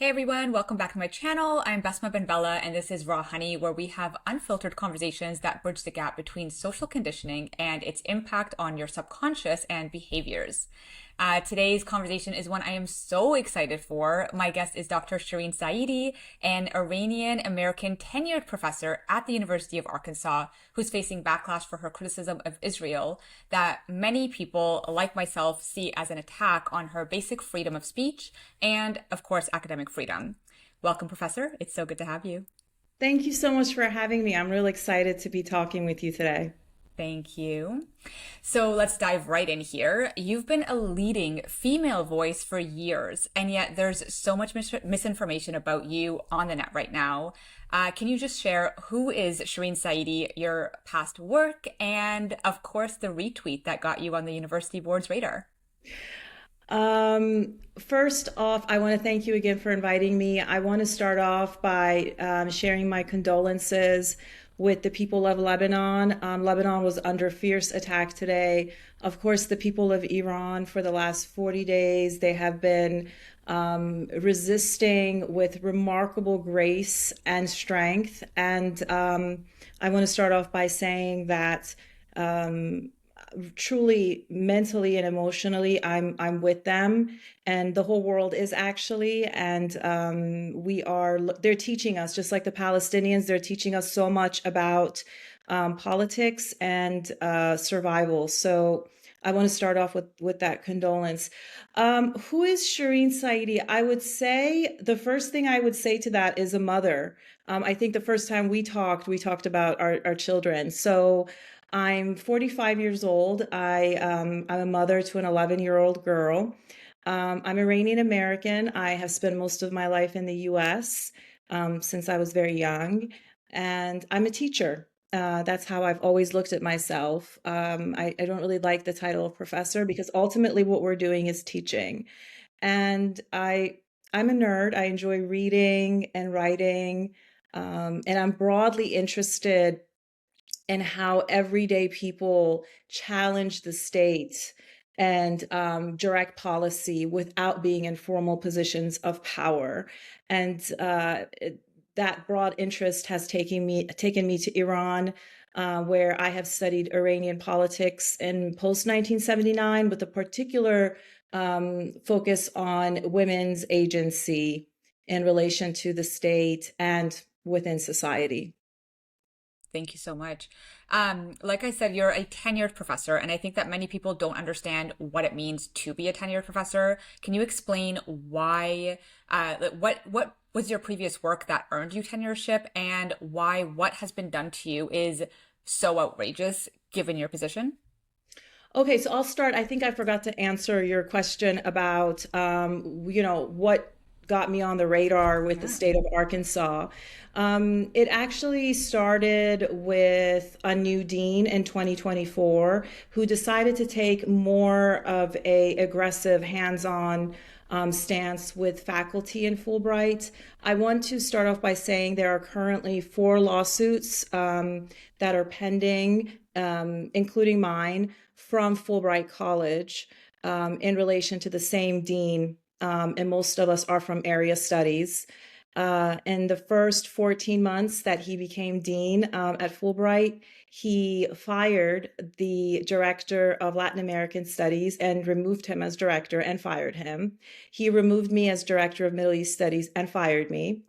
Hey everyone, welcome back to my channel. I'm Basma Benbella, and this is Raw Honey, where we have unfiltered conversations that bridge the gap between social conditioning and its impact on your subconscious and behaviors. Today's conversation is one I am so excited for. My guest is Dr. Shirin Saeidi, an Iranian American tenured professor at the University of Arkansas, who's facing backlash for her criticism of Israel that many people, like myself, see as an attack on her basic freedom of speech and, of course, academic freedom. Welcome, Professor. It's so good to have you. Thank you so much for having me. I'm really excited to be talking with you today. Thank you. So let's dive right in here. You've been a leading female voice for years, and yet there's so much misinformation about you on the net right now. Can you just share who is Shirin Saeidi, your past work, and of course the retweet that got you on the university board's radar? First off, I want to thank you again for inviting me. I want to start off by sharing my condolences with the people of Lebanon. Lebanon was under fierce attack today. Of course, the people of Iran for the last 40 days, they have been resisting with remarkable grace and strength. And I want to start off by saying that truly mentally and emotionally I'm with them, and the whole world is actually, and they're teaching us, just like the Palestinians, they're teaching us so much about politics and survival. So I want to start off with that condolence. Who is Shirin Saeidi? I would say the first thing I would say to that is a mother. I think the first time we talked about our children. So I'm 45 years old. I'm a mother to an 11-year-old girl. I'm Iranian American. I have spent most of my life in the US since I was very young, and I'm a teacher. That's how I've always looked at myself. I don't really like the title of professor because ultimately what we're doing is teaching. And I'm a nerd. I enjoy reading and writing, and I'm broadly interested and how everyday people challenge the state and direct policy without being in formal positions of power. And that broad interest has taken me to Iran, where I have studied Iranian politics in post 1979, with a particular focus on women's agency in relation to the state and within society. Thank you so much. Like I said, you're a tenured professor, and I think that many people don't understand what it means to be a tenured professor. Can you explain why, what was your previous work that earned you tenureship, and why what has been done to you is so outrageous given your position? Okay, so I'll start. I think I forgot to answer your question about, what got me on the radar with the Yeah. state of Arkansas. It actually started with a new dean in 2024 who decided to take more of a aggressive, hands-on stance with faculty in Fulbright. I want to start off by saying there are currently 4 lawsuits that are pending, including mine, from Fulbright College in relation to the same dean, and most of us are from area studies. In the first 14 months that he became dean at Fulbright, he fired the director of Latin American Studies and removed him as director and fired him. He removed me as director of Middle East Studies and fired me.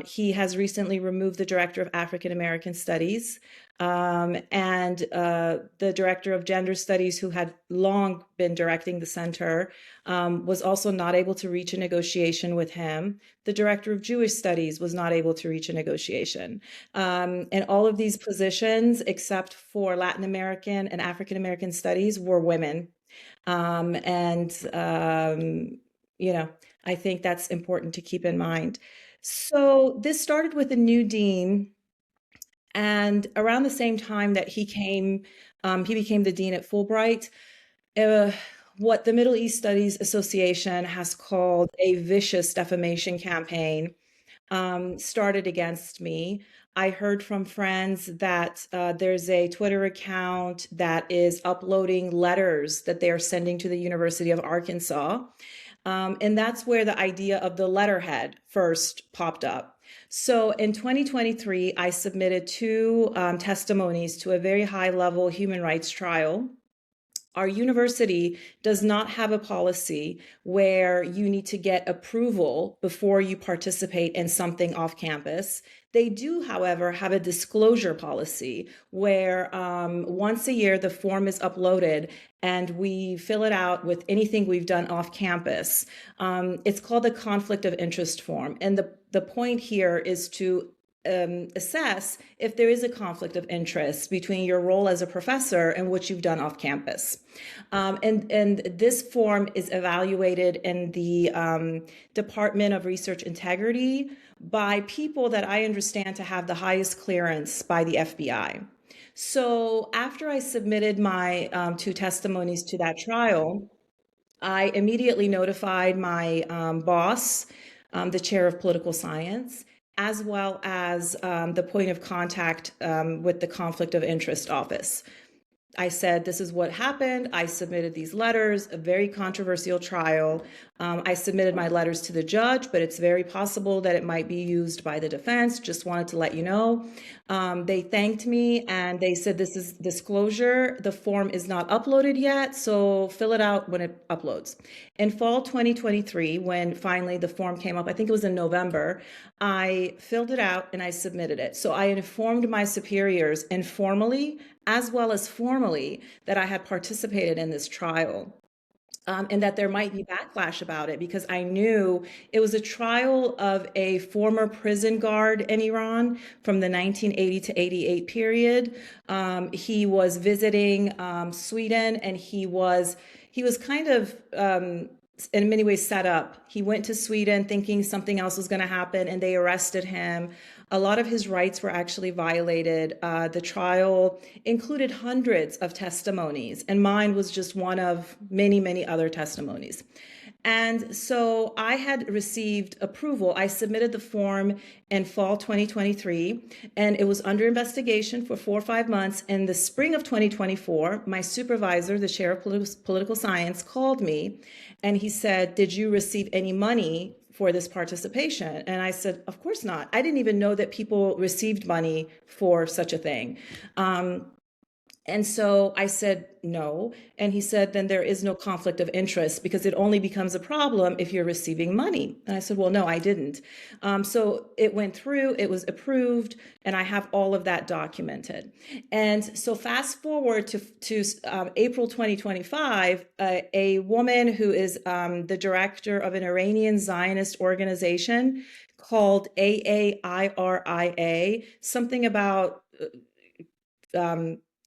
He has recently removed the director of African American Studies, and the director of Gender Studies, who had long been directing the center, was also not able to reach a negotiation with him. The director of Jewish Studies was not able to reach a negotiation. And all of these positions, except for Latin American and African American Studies, were women. And, I think that's important to keep in mind. So this started with a new dean, and around the same time that he became the dean at Fulbright. Uh, what the Middle East Studies Association has called a vicious defamation campaign started against me. I heard from friends that there's a Twitter account that is uploading letters that they are sending to the University of Arkansas. And that's where the idea of the letterhead first popped up. So in 2023, I submitted two testimonies to a very high level human rights trial. Our university does not have a policy where you need to get approval before you participate in something off campus. They do, however, have a disclosure policy where once a year the form is uploaded and we fill it out with anything we've done off campus. It's called the conflict of interest form. And the point here is to assess if there is a conflict of interest between your role as a professor and what you've done off campus. And this form is evaluated in the Department of Research Integrity by people that I understand to have the highest clearance by the FBI. So after I submitted my two testimonies to that trial, I immediately notified my boss, the chair of political science, as well as the point of contact with the conflict of interest office. I said, this is what happened. I submitted these letters, a very controversial trial. I submitted my letters to the judge, but it's very possible that it might be used by the defense. Just wanted to let you know. They thanked me and they said, this is disclosure. The form is not uploaded yet, so fill it out when it uploads. In fall 2023, when finally the form came up, I think it was in November, I filled it out and I submitted it. So I informed my superiors informally as well as formally that I had participated in this trial. And that there might be backlash about it because I knew it was a trial of a former prison guard in Iran from the 1980 to 88 period. He was visiting Sweden, and he was kind of in many ways set up. He went to Sweden thinking something else was going to happen, and they arrested him. A lot of his rights were actually violated. The trial included hundreds of testimonies, and mine was just one of many, many other testimonies. And so I had received approval. I submitted the form in fall 2023, and it was under investigation for 4 or 5 months. In the spring of 2024, my supervisor, the chair of political science, called me, and he said, "Did you receive any money for this participation?" And I said, "Of course not. I didn't even know that people received money for such a thing." And so I said, "No." And he said, "Then there is no conflict of interest because it only becomes a problem if you're receiving money." And I said, "Well, no, I didn't." So it went through, it was approved, and I have all of that documented. And so fast forward to April 2025, a woman who is the director of an Iranian Zionist organization called AAIRIA, something about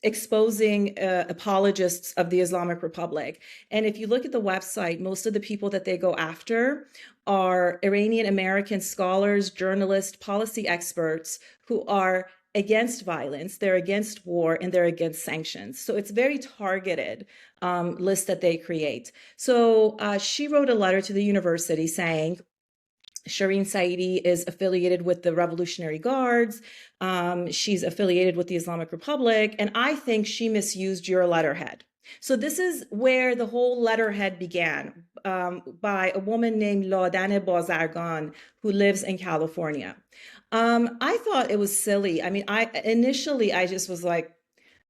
exposing apologists of the Islamic Republic. And if you look at the website, most of the people that they go after are Iranian American scholars, journalists, policy experts who are against violence, they're against war, and they're against sanctions. So it's very targeted list that they create. So she wrote a letter to the university saying, Shirin Saeidi is affiliated with the Revolutionary Guards. She's affiliated with the Islamic Republic. And I think she misused your letterhead. So this is where the whole letterhead began by a woman named Ladan Bazargan, who lives in California. I thought it was silly. I mean, initially I just was like,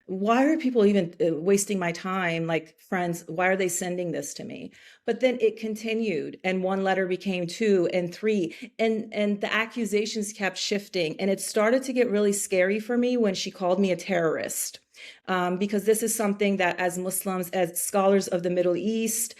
why are people even wasting my time? Like, friends, why are they sending this to me? But then it continued, and one letter became 2 and 3, and the accusations kept shifting. And it started to get really scary for me when she called me a terrorist. Because this is something that as Muslims, as scholars of the Middle East,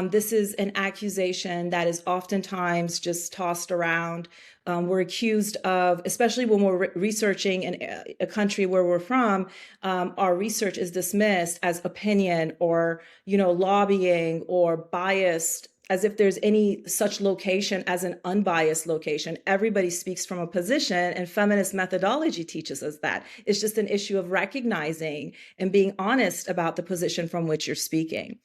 this is an accusation that is oftentimes just tossed around. We're accused of, especially when we're researching in a country where we're from, our research is dismissed as opinion or, lobbying or biased, as if there's any such location as an unbiased location. Everybody speaks from a position, and feminist methodology teaches us that. It's just an issue of recognizing and being honest about the position from which you're speaking.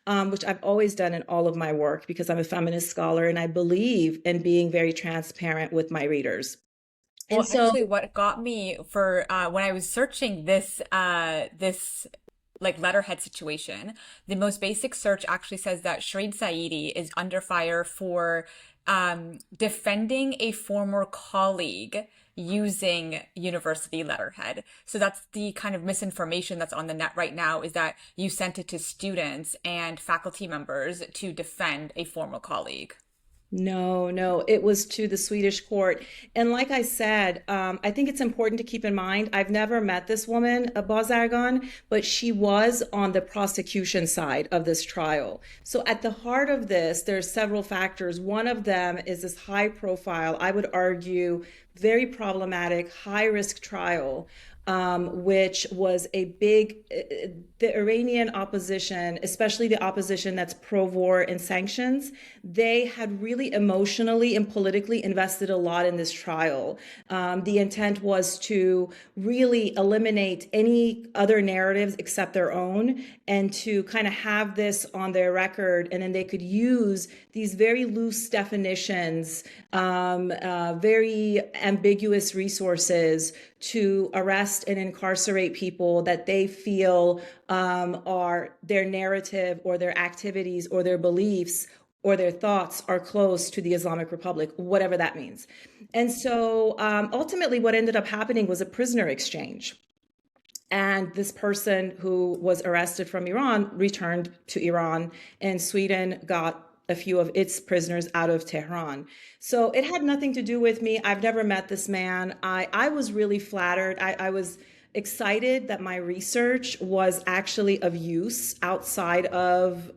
Which I've always done in all of my work because I'm a feminist scholar and I believe in being very transparent with my readers. And Well, so, actually, what got me for when I was searching this like letterhead situation, the most basic search actually says that Shirin Saeidi is under fire for defending a former colleague using university letterhead. So that's the kind of misinformation that's on the net right now, is that you sent it to students and faculty members to defend a former colleague. No, no, it was to the Swedish court. And like I said, I think it's important to keep in mind, I've never met this woman, Bozargan, but she was on the prosecution side of this trial. So at the heart of this, there's several factors. One of them is this high profile, I would argue, very problematic, high risk trial, which was a big, the Iranian opposition, especially the opposition that's pro-war and sanctions, they had really emotionally and politically invested a lot in this trial. The intent was to really eliminate any other narratives except their own, and to kind of have this on their record, and then they could use these very loose definitions, very ambiguous resources to arrest and incarcerate people that they feel are their narrative or their activities or their beliefs or their thoughts are close to the Islamic Republic, whatever that means. And so ultimately what ended up happening was a prisoner exchange. And this person who was arrested from Iran returned to Iran, and Sweden got a few of its prisoners out of Tehran. So it had nothing to do with me. I've never met this man. I was really flattered. I was excited that my research was actually of use outside of,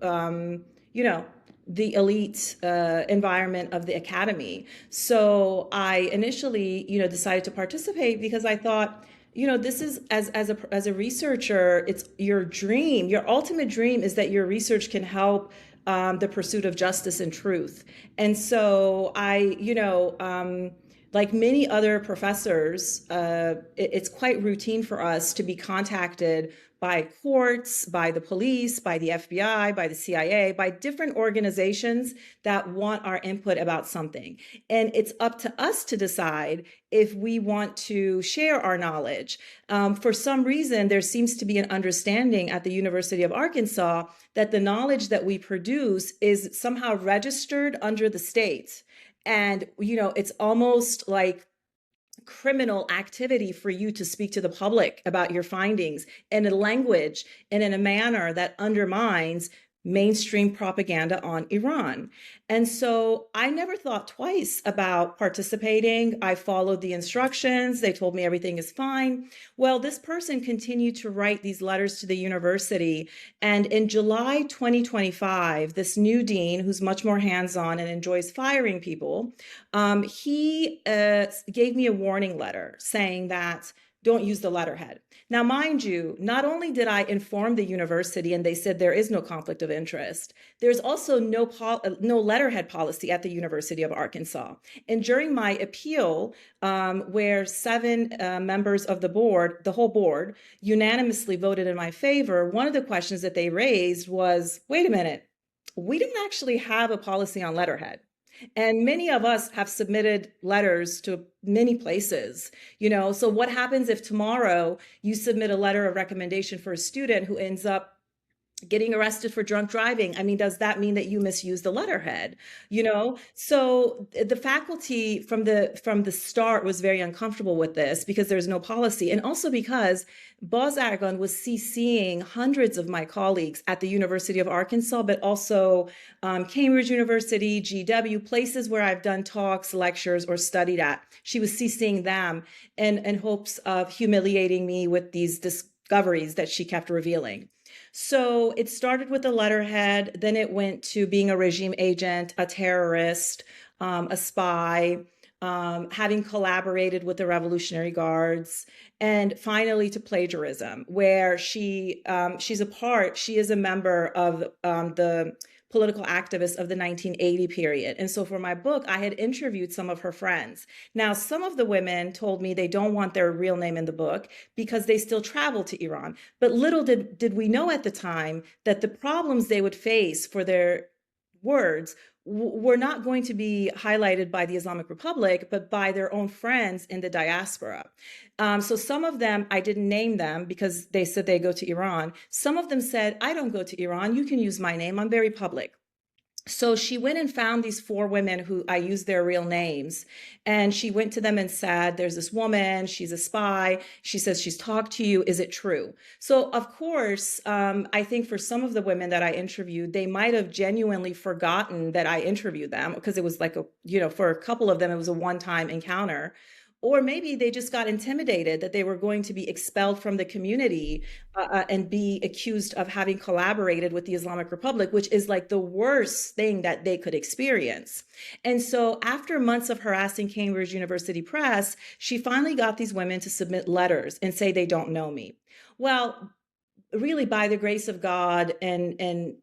the elite environment of the academy. So I initially, decided to participate because I thought, this is as a researcher, it's your dream. Your ultimate dream is that your research can help the pursuit of justice and truth. And so like many other professors, it's quite routine for us to be contacted by courts, by the police, by the FBI, by the CIA, by different organizations that want our input about something. And it's up to us to decide if we want to share our knowledge. For some reason, there seems to be an understanding at the University of Arkansas that the knowledge that we produce is somehow registered under the state. And, it's almost like criminal activity for you to speak to the public about your findings in a language and in a manner that undermines mainstream propaganda on Iran. And so I never thought twice about participating. I followed the instructions. They told me everything is fine. Well, this person continued to write these letters to the university. And in July 2025, this new dean, who's much more hands-on and enjoys firing people, he gave me a warning letter saying that don't use the letterhead. Now, mind you, not only did I inform the university and they said there is no conflict of interest, there's also no letterhead policy at the University of Arkansas. And during my appeal, where 7 members of the board, the whole board, unanimously voted in my favor, one of the questions that they raised was, wait a minute, we didn't actually have a policy on letterhead. And many of us have submitted letters to many places, so what happens if tomorrow you submit a letter of recommendation for a student who ends up getting arrested for drunk driving? I mean, does that mean that you misuse the letterhead? So the faculty from the start was very uncomfortable with this because there's no policy, and also because Bozargan was CCing hundreds of my colleagues at the University of Arkansas, but also Cambridge University, GW, places where I've done talks, lectures, or studied at. She was CCing them in hopes of humiliating me with these discoveries that she kept revealing. So it started with a letterhead, then it went to being a regime agent, a terrorist, a spy, having collaborated with the Revolutionary Guards, and finally to plagiarism, where she is a member of the political activists of the 1980 period. And so for my book, I had interviewed some of her friends. Now, some of the women told me they don't want their real name in the book because they still travel to Iran. But little did we know at the time that the problems they would face for their words were not going to be highlighted by the Islamic Republic, but by their own friends in the diaspora. So some of them, I didn't name them because they said they go to Iran. Some of them said, I don't go to Iran. You can use my name. I'm very public. So she went and found these four women who I used their real names. And she went to them and said, there's this woman, she's a spy. She says she's talked to you. Is it true? So, of course, I think for some of the women that I interviewed, they might have genuinely forgotten that I interviewed them because it was like for a couple of them, it was a one-time encounter. Or maybe they just got intimidated that they were going to be expelled from the community and be accused of having collaborated with the Islamic Republic, which is like the worst thing that they could experience. And so after months of harassing Cambridge University Press, she finally got these women to submit letters and say they don't know me. Well, really by the grace of God and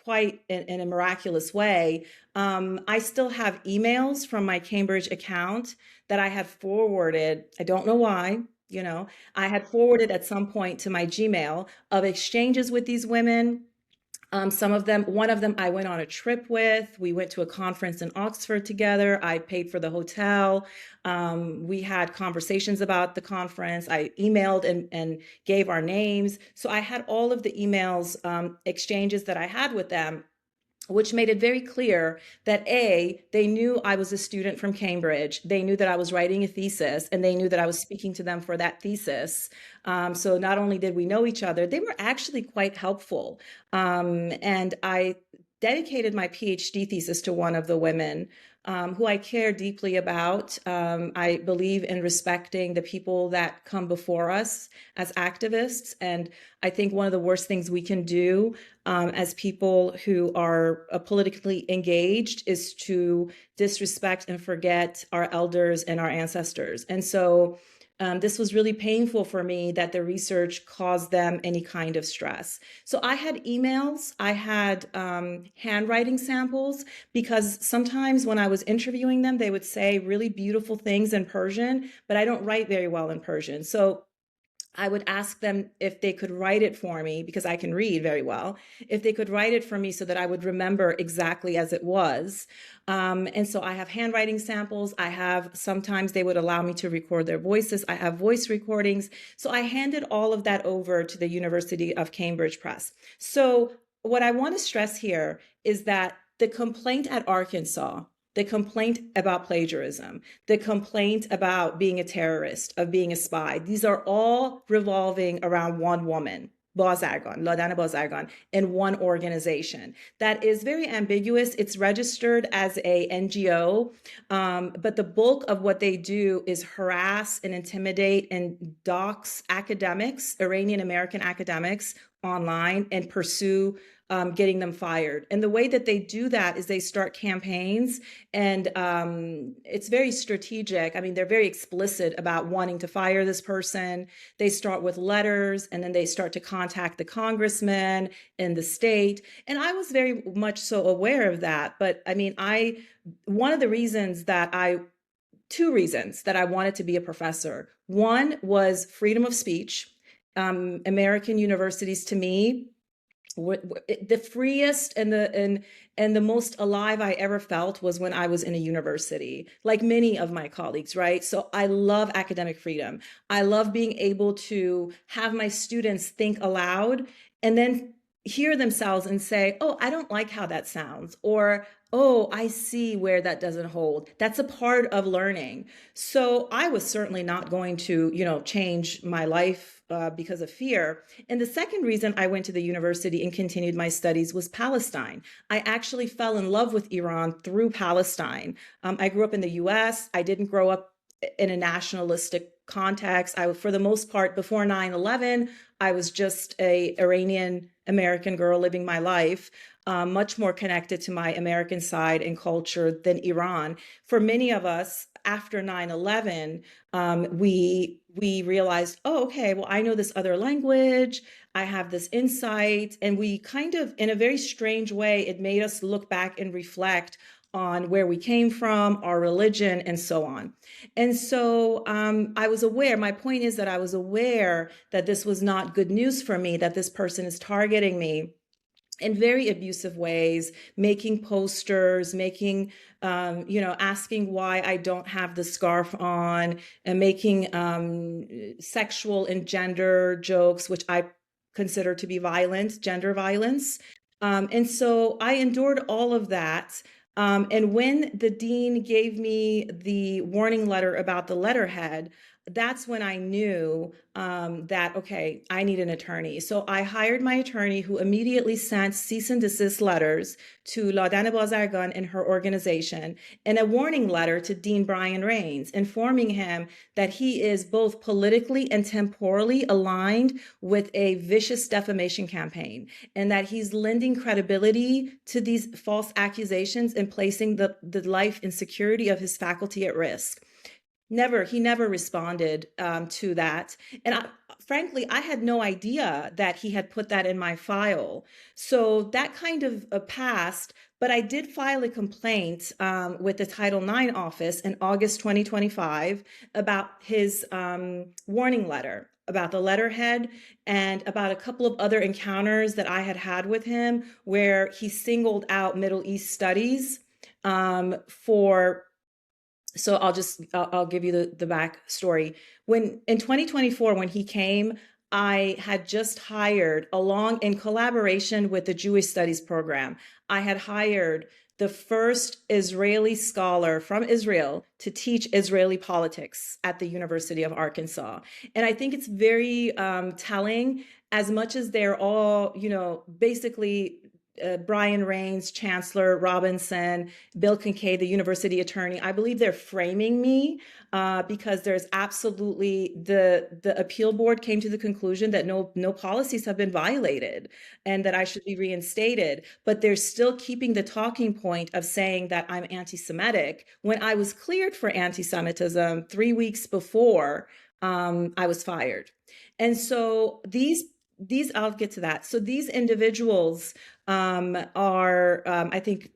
quite in a miraculous way, I still have emails from my Cambridge account that I had forwarded. I don't know why, I had forwarded at some point to my Gmail of exchanges with these women. Some of them, one of them I went on a trip with. We went to a conference in Oxford together. I paid for the hotel. We had conversations about the conference. I emailed and gave our names. So I had all of the emails, exchanges that I had with them, which made it very clear that they knew I was a student from Cambridge. They knew that I was writing a thesis, and they knew that I was speaking to them for that thesis. So not only did we know each other, they were actually quite helpful. And I dedicated my PhD thesis to one of the women who I care deeply about. I believe in respecting the people that come before us as activists. And I think one of the worst things we can do as people who are politically engaged is to disrespect and forget our elders and our ancestors. And so this was really painful for me that the research caused them any kind of stress. So I had emails, I had handwriting samples, because sometimes when I was interviewing them, they would say really beautiful things in Persian, but I don't write very well in Persian. So I would ask them if they could write it for me, because I can read very well, if they could write it for me so that I would remember exactly as it was. And so I have handwriting samples. Sometimes they would allow me to record their voices. I have voice recordings. So I handed all of that over to the University of Cambridge Press. So what I want to stress here is that the complaint at Arkansas, the complaint about plagiarism, the complaint about being a terrorist, of being a spy, these are all revolving around one woman, Bazargan, Ladana Bazargan, in one organization. That is very ambiguous. It's registered as a NGO, but the bulk of what they do is harass and intimidate and dox academics, Iranian American academics, online, and pursue getting them fired. And the way that they do that is they start campaigns, and it's very strategic. I mean, they're very explicit about wanting to fire this person. They start with letters, and then they start to contact the congressman in the state. And I was very much so aware of that. But I mean, one of the reasons that two reasons that I wanted to be a professor. One was freedom of speech. American universities, to me, the freest and the most alive I ever felt was when I was in a university, like many of my colleagues, right? So I love academic freedom. I love being able to have my students think aloud and then hear themselves and say, oh, I don't like how that sounds, or oh, I see where that doesn't hold. That's a part of learning. So I was certainly not going to, change my life because of fear. And the second reason I went to the university and continued my studies was Palestine. I actually fell in love with Iran through Palestine. I grew up in the US. I didn't grow up in a nationalistic context. For the most part, before 9/11, I was just a Iranian American girl living my life, much more connected to my American side and culture than Iran. For many of us, after 9/11, we realized, oh, okay, well, I know this other language. I have this insight. And we kind of, in a very strange way, it made us look back and reflect on where we came from, our religion, and so on. And so I was aware, my point is that I was aware that this was not good news for me, that this person is targeting me. in very abusive ways, making posters, making, asking why I don't have the scarf on, and making sexual and gender jokes, which I consider to be violent, gender violence. And so I endured all of that. And when the dean gave me the warning letter about the letterhead, that's when I knew that, okay, I need an attorney. So I hired my attorney, who immediately sent cease and desist letters to Ladan Bazargan and her organization, and a warning letter to Dean Brian Rains, informing him that he is both politically and temporally aligned with a vicious defamation campaign, and that he's lending credibility to these false accusations and placing the life and security of his faculty at risk. He never responded to that. And frankly, I had no idea that he had put that in my file. So that kind of passed, but I did file a complaint with the Title IX office in August 2025 about his warning letter, about the letterhead, and about a couple of other encounters that I had had with him where he singled out Middle East studies for. So I'll give you the backstory. When in 2024, when he came, I had just hired, along in collaboration with the Jewish Studies program, I had hired the first Israeli scholar from Israel to teach Israeli politics at the University of Arkansas. And I think it's very telling, as much as they're all, basically Brian Rains, Chancellor Robinson, Bill Kincaid, the university attorney. I believe they're framing me because there's absolutely the appeal board came to the conclusion that no policies have been violated and that I should be reinstated. But they're still keeping the talking point of saying that I'm anti-Semitic when I was cleared for anti-Semitism 3 weeks before I was fired. And so these I'll get to that. So these individuals are, I think,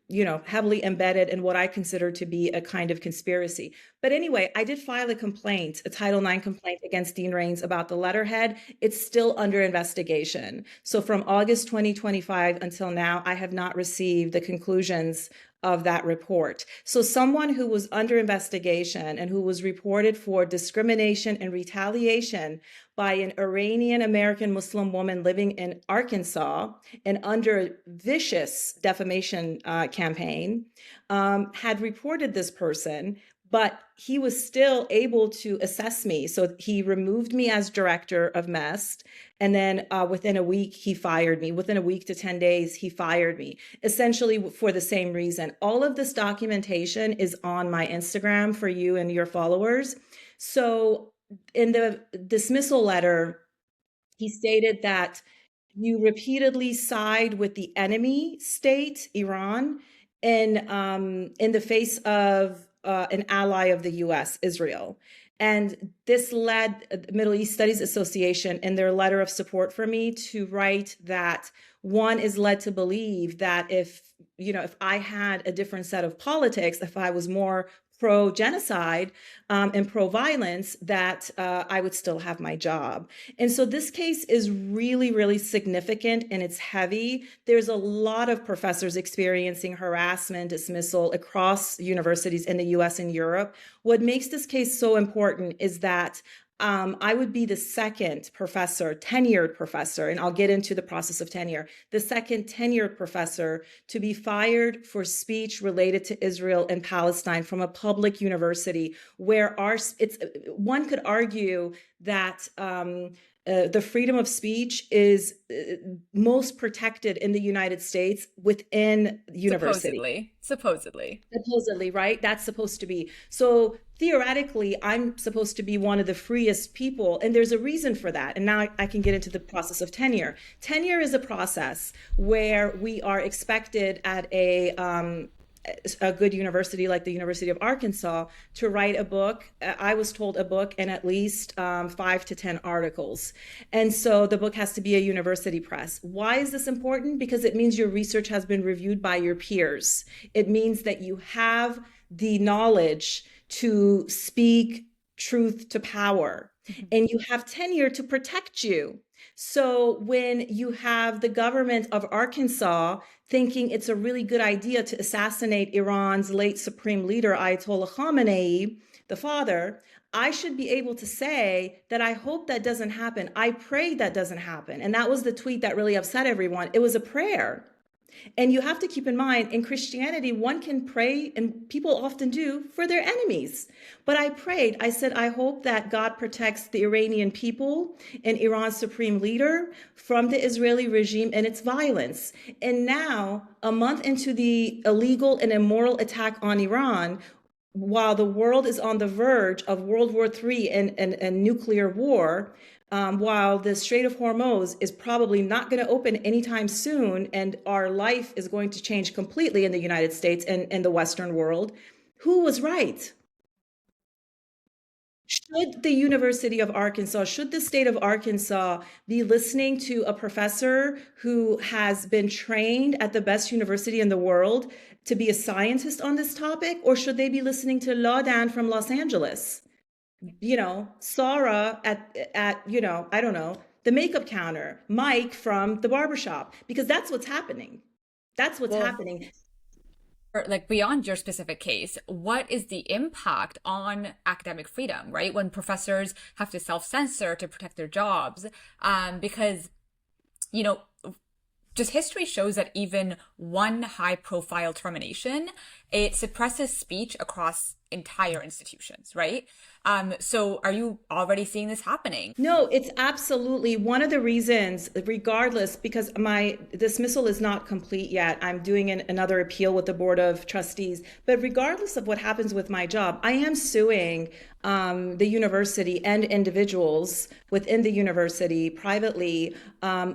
heavily embedded in what I consider to be a kind of conspiracy. But anyway, I did file a complaint, a Title IX complaint against Dean Rains about the letterhead. It's still under investigation. So from August 2025 until now, I have not received the conclusions of that report. So someone who was under investigation and who was reported for discrimination and retaliation by an Iranian American Muslim woman living in Arkansas and under a vicious defamation campaign, had reported this person, but he was still able to assess me. So he removed me as director of MEST. And then within a week, he fired me. Within a week to 10 days, he fired me, essentially for the same reason. All of this documentation is on my Instagram for you and your followers. So in the dismissal letter, he stated that you repeatedly side with the enemy state, Iran, in the face of an ally of the U.S., Israel. And this led the Middle East Studies Association in their letter of support for me to write that one is led to believe that if I had a different set of politics, if I was more pro-genocide and pro-violence, that I would still have my job. And so this case is really, really significant, and it's heavy. There's a lot of professors experiencing harassment, dismissal across universities in the US and Europe. What makes this case so important is that I would be the second professor, tenured professor, and I'll get into the process of tenure, the second tenured professor to be fired for speech related to Israel and Palestine from a public university where one could argue that the freedom of speech is most protected in the United States within the university. Supposedly, right? That's supposed to be. So theoretically, I'm supposed to be one of the freest people, and there's a reason for that. And now I can get into the process of tenure. Tenure is a process where we are expected at a good university like the University of Arkansas to write a book. I was told a book and at least 5 to 10 articles. And so the book has to be a university press. Why is this important? Because it means your research has been reviewed by your peers. It means that you have the knowledge to speak truth to power, and you have tenure to protect you. So when you have the government of Arkansas thinking it's a really good idea to assassinate Iran's late supreme leader, Ayatollah Khamenei, the father, I should be able to say that I hope that doesn't happen. I pray that doesn't happen. And that was the tweet that really upset everyone. It was a prayer. And you have to keep in mind, in Christianity, one can pray, and people often do, for their enemies. But I prayed, I said, I hope that God protects the Iranian people and Iran's supreme leader from the Israeli regime and its violence. And now, a month into the illegal and immoral attack on Iran, while the world is on the verge of World War III and nuclear war, while the Strait of Hormuz is probably not going to open anytime soon, and our life is going to change completely in the United States and the Western world, who was right? Should the University of Arkansas, should the state of Arkansas be listening to a professor who has been trained at the best university in the world to be a scientist on this topic, or should they be listening to Laudan from Los Angeles? Sarah at I don't know, the makeup counter, Mike from the barbershop, because that's what's happening. That's what's Well, happening. like beyond your specific case, what is the impact on academic freedom, right? When professors have to self-censor to protect their jobs, because you know, just history shows that even one high-profile termination, it suppresses speech across entire institutions, right? So are you already seeing this happening? No, it's absolutely one of the reasons, regardless, because my dismissal is not complete yet. I'm doing another appeal with the Board of Trustees. But regardless of what happens with my job, I am suing the university and individuals within the university privately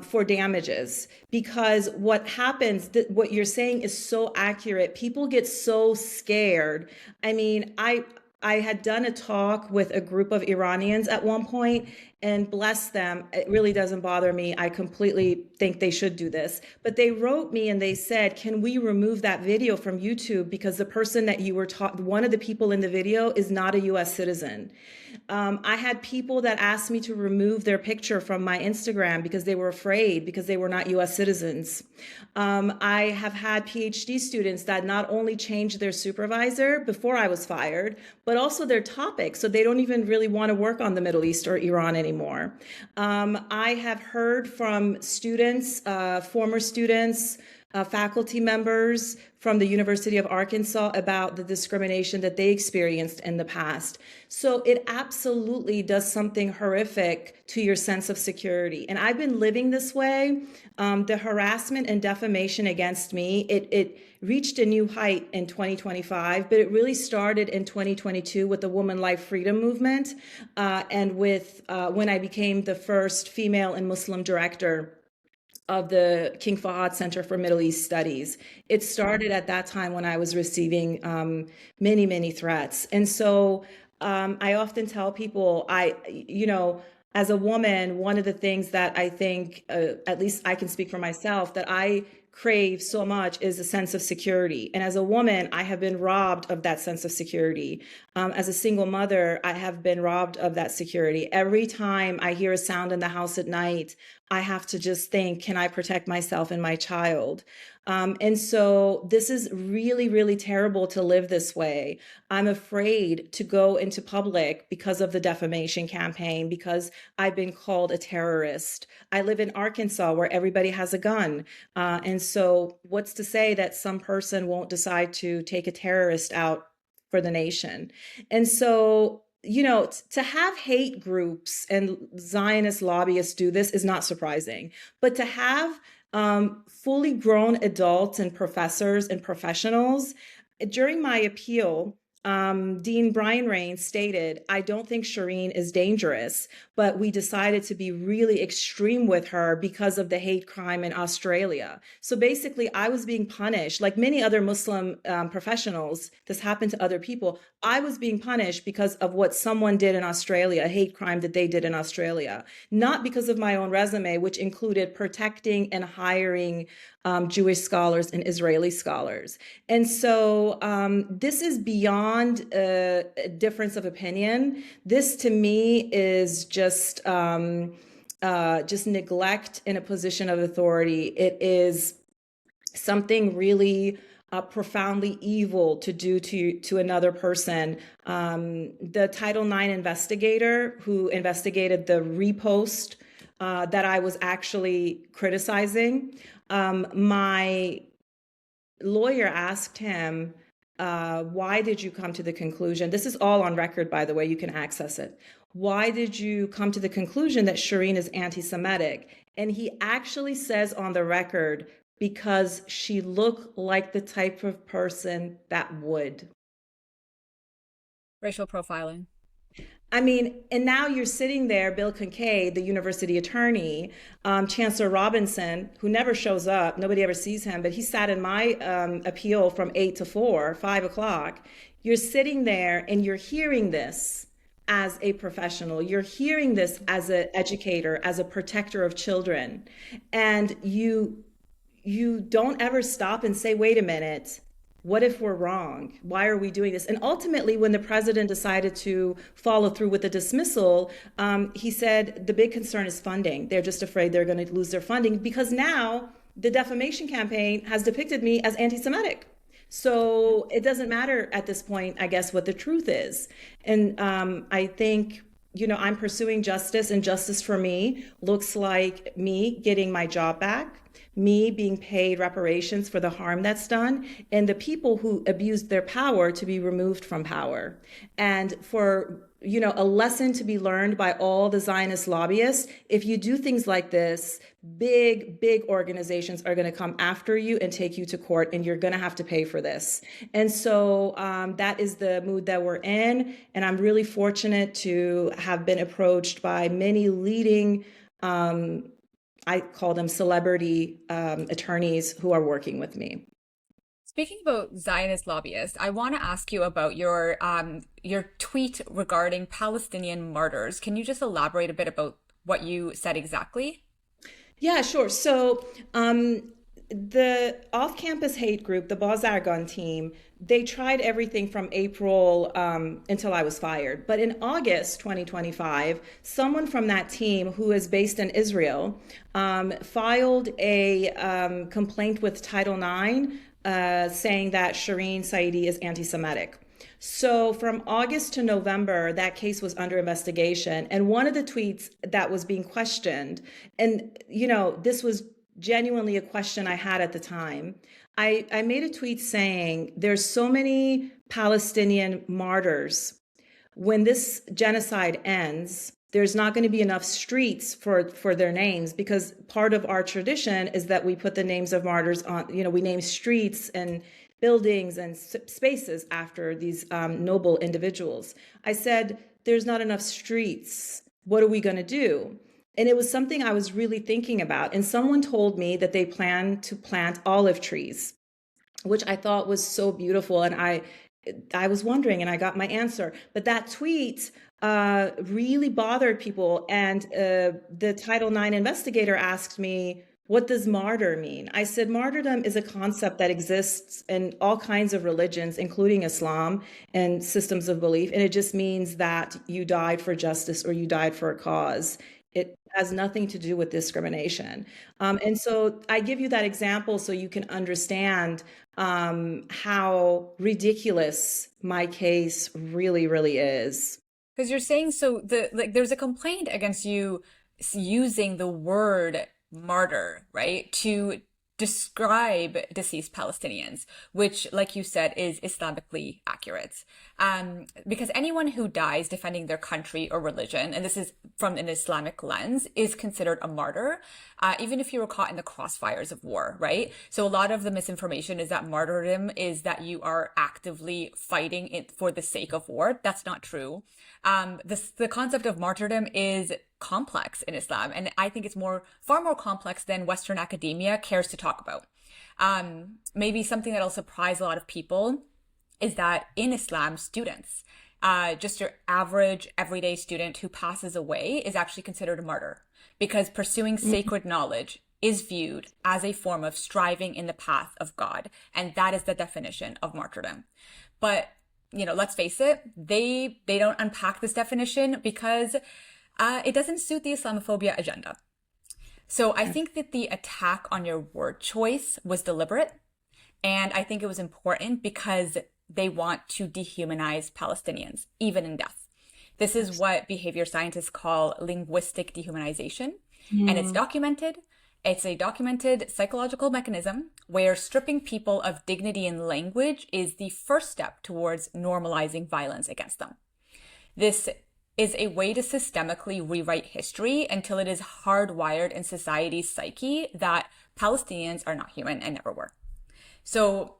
for damages. Because what happens, what you're saying is so accurate. People get so scared. I mean, I had done a talk with a group of Iranians at one point, and bless them, it really doesn't bother me. I completely think they should do this. But they wrote me and they said, can we remove that video from YouTube because the person that you were taught, one of the people in the video is not a US citizen. I had people that asked me to remove their picture from my Instagram because they were afraid because they were not US citizens. I have had PhD students that not only changed their supervisor before I was fired, but also their topic. So they don't even really want to work on the Middle East or Iran anymore. I have heard from students, former students, faculty members from the University of Arkansas about the discrimination that they experienced in the past. So it absolutely does something horrific to your sense of security. And I've been living this way. The harassment and defamation against me, it reached a new height in 2025, but it really started in 2022 with the Woman Life Freedom Movement and with when I became the first female and Muslim director of the King Fahd Center for Middle East Studies. It started at that time when I was receiving many, many threats. And so I often tell people, as a woman, one of the things that I think, at least I can speak for myself, that I crave so much is a sense of security. And as a woman, I have been robbed of that sense of security. As a single mother, I have been robbed of that security. Every time I hear a sound in the house at night, I have to just think, can I protect myself and my child? And so this is really, really terrible to live this way. I'm afraid to go into public because of the defamation campaign, because I've been called a terrorist. I live in Arkansas where everybody has a gun. And so what's to say that some person won't decide to take a terrorist out for the nation? And so to have hate groups and Zionist lobbyists do this is not surprising, but to have fully grown adults and professors and professionals during my appeal, Dean Brian Rains stated, I don't think Shirin is dangerous, but we decided to be really extreme with her because of the hate crime in Australia. So basically, I was being punished, like many other Muslim professionals, this happened to other people. I was being punished because of what someone did in Australia, a hate crime that they did in Australia, not because of my own resume, which included protecting and hiring Jewish scholars and Israeli scholars. And so this is beyond a difference of opinion. This to me is just just neglect in a position of authority. It is something really profoundly evil to do to another person. The Title IX investigator who investigated the repost that I was actually criticizing, my lawyer asked him, why did you come to the conclusion? This is all on record, by the way, you can access it. Why did you come to the conclusion that Shirin is anti-Semitic? And he actually says on the record, because she looked like the type of person that would. Racial profiling. I mean, and now you're sitting there, Bill Kincaid, the university attorney, Chancellor Robinson, who never shows up, nobody ever sees him, but he sat in my appeal from 8 to 4, 5 o'clock. You're sitting there and you're hearing this as a professional. You're hearing this as an educator, as a protector of children. And you don't ever stop and say, wait a minute, what if we're wrong? Why are we doing this? And ultimately, when the president decided to follow through with the dismissal, he said the big concern is funding. They're just afraid they're going to lose their funding because now the defamation campaign has depicted me as anti-Semitic. So it doesn't matter at this point, I guess, what the truth is. And I think, I'm pursuing justice, and justice for me looks like me getting my job back, me being paid reparations for the harm that's done, and the people who abused their power to be removed from power. And for, a lesson to be learned by all the Zionist lobbyists, if you do things like this, big organizations are going to come after you and take you to court, and you're going to have to pay for this. And so that is the mood that we're in. And I'm really fortunate to have been approached by many leading I call them celebrity attorneys who are working with me. Speaking about Zionist lobbyists, I want to ask you about your tweet regarding Palestinian martyrs. Can you just elaborate a bit about what you said exactly? Yeah, sure. So the off-campus hate group, the Bazargan team, they tried everything from April until I was fired. But in August 2025, someone from that team who is based in Israel filed a complaint with Title IX saying that Shirin Saeidi is anti-Semitic. So from August to November, that case was under investigation. And one of the tweets that was being questioned, and this was genuinely a question I had at the time. I made a tweet saying there's so many Palestinian martyrs. When this genocide ends, there's not going to be enough streets for their names, because part of our tradition is that we put the names of martyrs on, we name streets and buildings and spaces after these noble individuals. I said, there's not enough streets. What are we going to do? And it was something I was really thinking about. And someone told me that they plan to plant olive trees, which I thought was so beautiful. And I was wondering, and I got my answer. But that tweet really bothered people. And the Title IX investigator asked me, what does martyr mean? I said, martyrdom is a concept that exists in all kinds of religions, including Islam and systems of belief. And it just means that you died for justice or you died for a cause. It has nothing to do with discrimination. And so I give you that example so you can understand how ridiculous my case really, really is. Because you're saying there's a complaint against you using the word martyr, right, to describe deceased Palestinians, which, like you said, is Islamically accurate. Because anyone who dies defending their country or religion, and this is from an Islamic lens, is considered a martyr, even if you were caught in the crossfires of war, right? So a lot of the misinformation is that martyrdom is that you are actively fighting it for the sake of war. That's not true. The concept of martyrdom is complex in Islam, and I think it's far more complex than Western academia cares to talk about. Maybe something that'll surprise a lot of people is that in Islam, students, just your average everyday student who passes away is actually considered a martyr, because pursuing sacred knowledge is viewed as a form of striving in the path of God, and that is the definition of martyrdom. But let's face it, they don't unpack this definition, because It doesn't suit the Islamophobia agenda. So I think that the attack on your word choice was deliberate. And I think it was important because they want to dehumanize Palestinians, even in death. This is what behavior scientists call linguistic dehumanization. And it's documented. It's a documented psychological mechanism where stripping people of dignity in language is the first step towards normalizing violence against them. This is a way to systemically rewrite history until it is hardwired in society's psyche that Palestinians are not human and never were. So,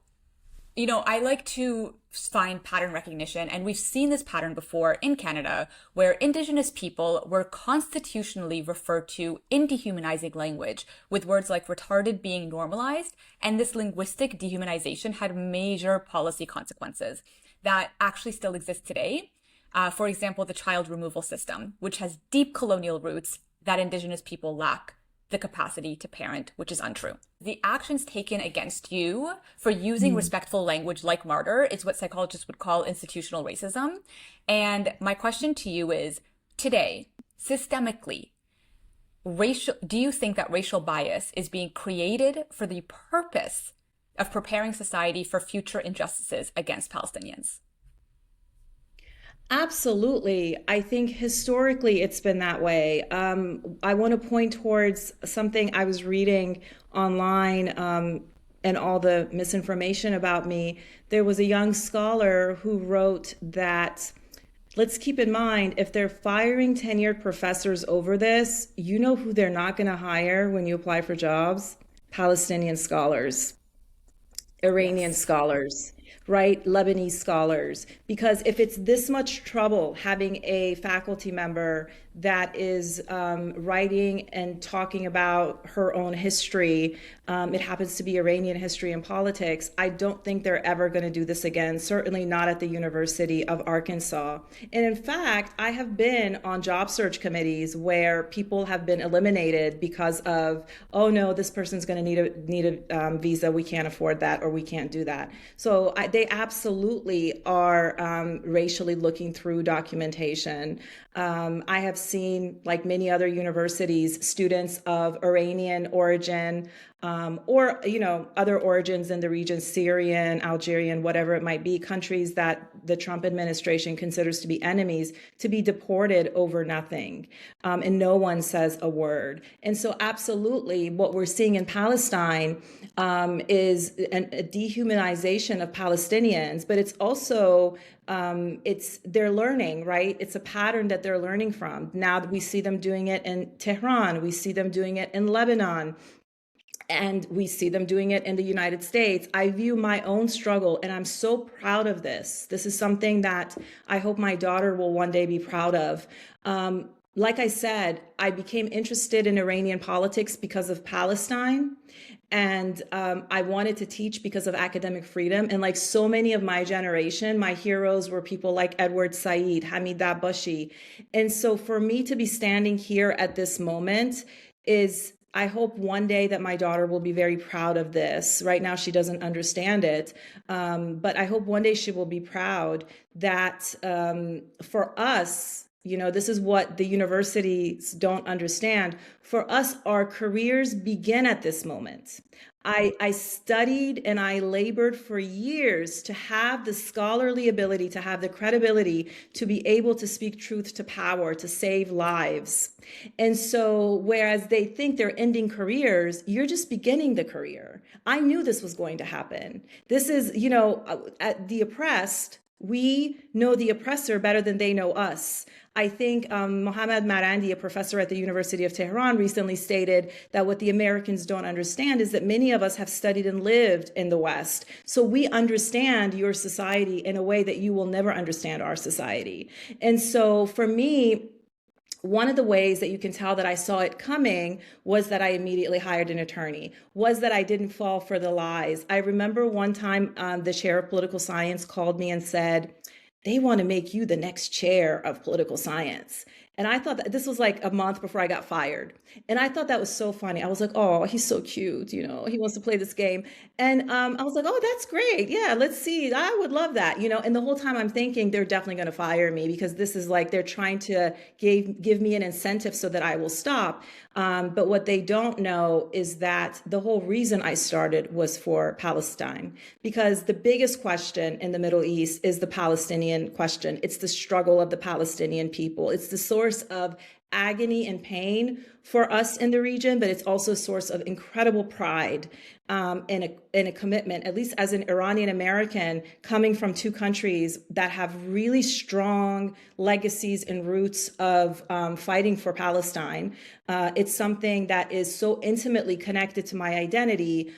I like to find pattern recognition, and we've seen this pattern before in Canada, where Indigenous people were constitutionally referred to in dehumanizing language, with words like retarded being normalized, and this linguistic dehumanization had major policy consequences that actually still exist today. For example, the child removal system, which has deep colonial roots that Indigenous people lack the capacity to parent, which is untrue. The actions taken against you for using respectful language like martyr is what psychologists would call institutional racism. And my question to you is, today, systemically, do you think that racial bias is being created for the purpose of preparing society for future injustices against Palestinians? Absolutely. I think historically it's been that way. I want to point towards something I was reading online, and all the misinformation about me. There was a young scholar who wrote that, let's keep in mind, if they're firing tenured professors over this, you know who they're not going to hire when you apply for jobs? Palestinian scholars. Iranian Yes. scholars, right? Lebanese scholars. Because if it's this much trouble having a faculty member that is writing and talking about her own history, it happens to be Iranian history and politics, I don't think they're ever going to do this again, certainly not at the University of Arkansas. And in fact, I have been on job search committees where people have been eliminated because of, oh no, this person's going to need a visa, we can't afford that, or we can't do that. So they absolutely are racially looking through documentation. I have seen, like many other universities, students of Iranian origin, or other origins in the region, Syrian, Algerian, whatever it might be, countries that the Trump administration considers to be enemies, to be deported over nothing, and no one says a word. And so, absolutely, what we're seeing in Palestine is a dehumanization of Palestinians, but it's also they're learning, right? It's a pattern that they're learning from. Now we see them doing it in Tehran, we see them doing it in Lebanon, and we see them doing it in the United States. I view my own struggle, and I'm so proud of this. This is something that I hope my daughter will one day be proud of. Like I said, I became interested in Iranian politics because of Palestine. And I wanted to teach because of academic freedom. And like so many of my generation, my heroes were people like Edward Said, Hamid Dabashi. And so for me to be standing here at this moment is, I hope one day that my daughter will be very proud of this. Right now, she doesn't understand it. But I hope one day she will be proud that for us, this is what the universities don't understand. For us, our careers begin at this moment. I studied and I labored for years to have the scholarly ability, to have the credibility, to be able to speak truth to power, to save lives. And so, whereas they think they're ending careers, you're just beginning the career. I knew this was going to happen. This is, at the oppressed, we know the oppressor better than they know us. I think Mohammad Marandi, a professor at the University of Tehran, recently stated that what the Americans don't understand is that many of us have studied and lived in the West. So we understand your society in a way that you will never understand our society. And so for me, one of the ways that you can tell that I saw it coming was that I immediately hired an attorney, was that I didn't fall for the lies. I remember one time the chair of political science called me and said, they want to make you the next chair of political science. And I thought that this was like a month before I got fired. And I thought that was so funny. I was like, oh, he's so cute. He wants to play this game. And I was like, oh, that's great. Yeah, let's see. I would love that. And the whole time I'm thinking they're definitely going to fire me because this is like they're trying to give me an incentive so that I will stop. But what they don't know is that the whole reason I started was for Palestine, because the biggest question in the Middle East is the Palestinian question. It's the struggle of the Palestinian people. It's the source of agony and pain for us in the region, but it's also a source of incredible pride and a commitment, at least as an Iranian American coming from two countries that have really strong legacies and roots of fighting for Palestine. It's something that is so intimately connected to my identity.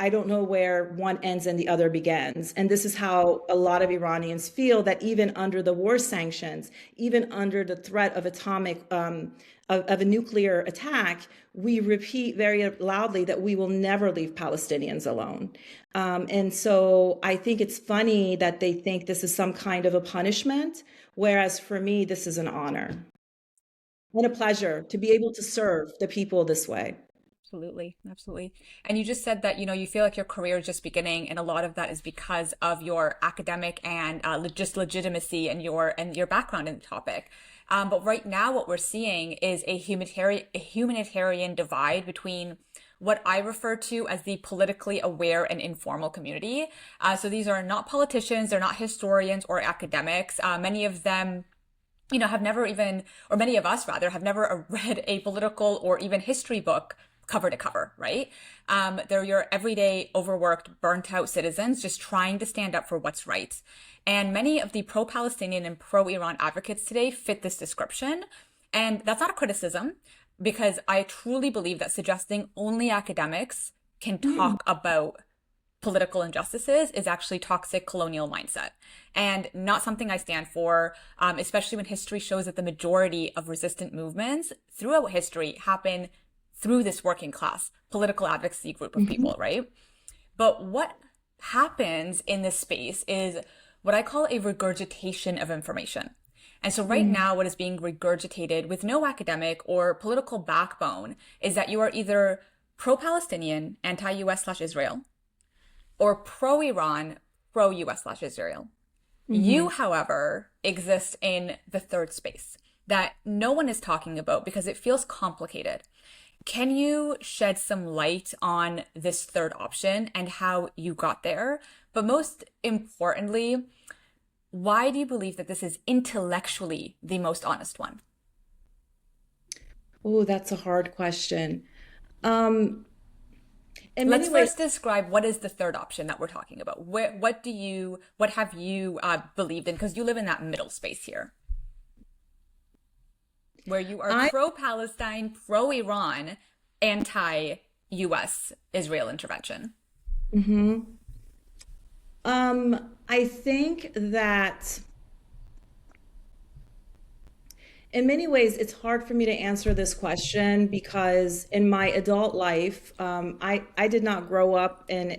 I don't know where one ends and the other begins. And this is how a lot of Iranians feel, that even under the war sanctions, even under the threat of of a nuclear attack, we repeat very loudly that we will never leave Palestinians alone. And so I think it's funny that they think this is some kind of a punishment, whereas for me, this is an honor and a pleasure to be able to serve the people this way. Absolutely, absolutely. And you just said that, you feel like your career is just beginning, and a lot of that is because of your academic and just legitimacy and your background in the topic. But right now, what we're seeing is a humanitarian divide between what I refer to as the politically aware and informal community. So these are not politicians, they're not historians or academics. Many of them have never even, or many of us rather, have never read a political or even history book cover to cover, right? They're your everyday overworked, burnt out citizens just trying to stand up for what's right. And many of the pro-Palestinian and pro-Iran advocates today fit this description. And that's not a criticism, because I truly believe that suggesting only academics can talk about political injustices is actually toxic colonial mindset and not something I stand for, especially when history shows that the majority of resistant movements throughout history happen through this working class political advocacy group of people, right? But what happens in this space is what I call a regurgitation of information. And so right now, what is being regurgitated with no academic or political backbone is that you are either pro-Palestinian, anti-US/Israel, or pro-Iran, pro-US/Israel. You, however, exist in the third space that no one is talking about because it feels complicated. Can you shed some light on this third option and how you got there? But most importantly, why do you believe that this is intellectually the most honest one? Oh, that's a hard question. Um, in Let's many ways, first describe what is the third option that we're talking about. What have you believed in? Because you live in that middle space here, where you are I pro-Palestine, pro-Iran, anti-US Israel intervention. mhm. I think that in many ways it's hard for me to answer this question because in my adult life, I did not grow up in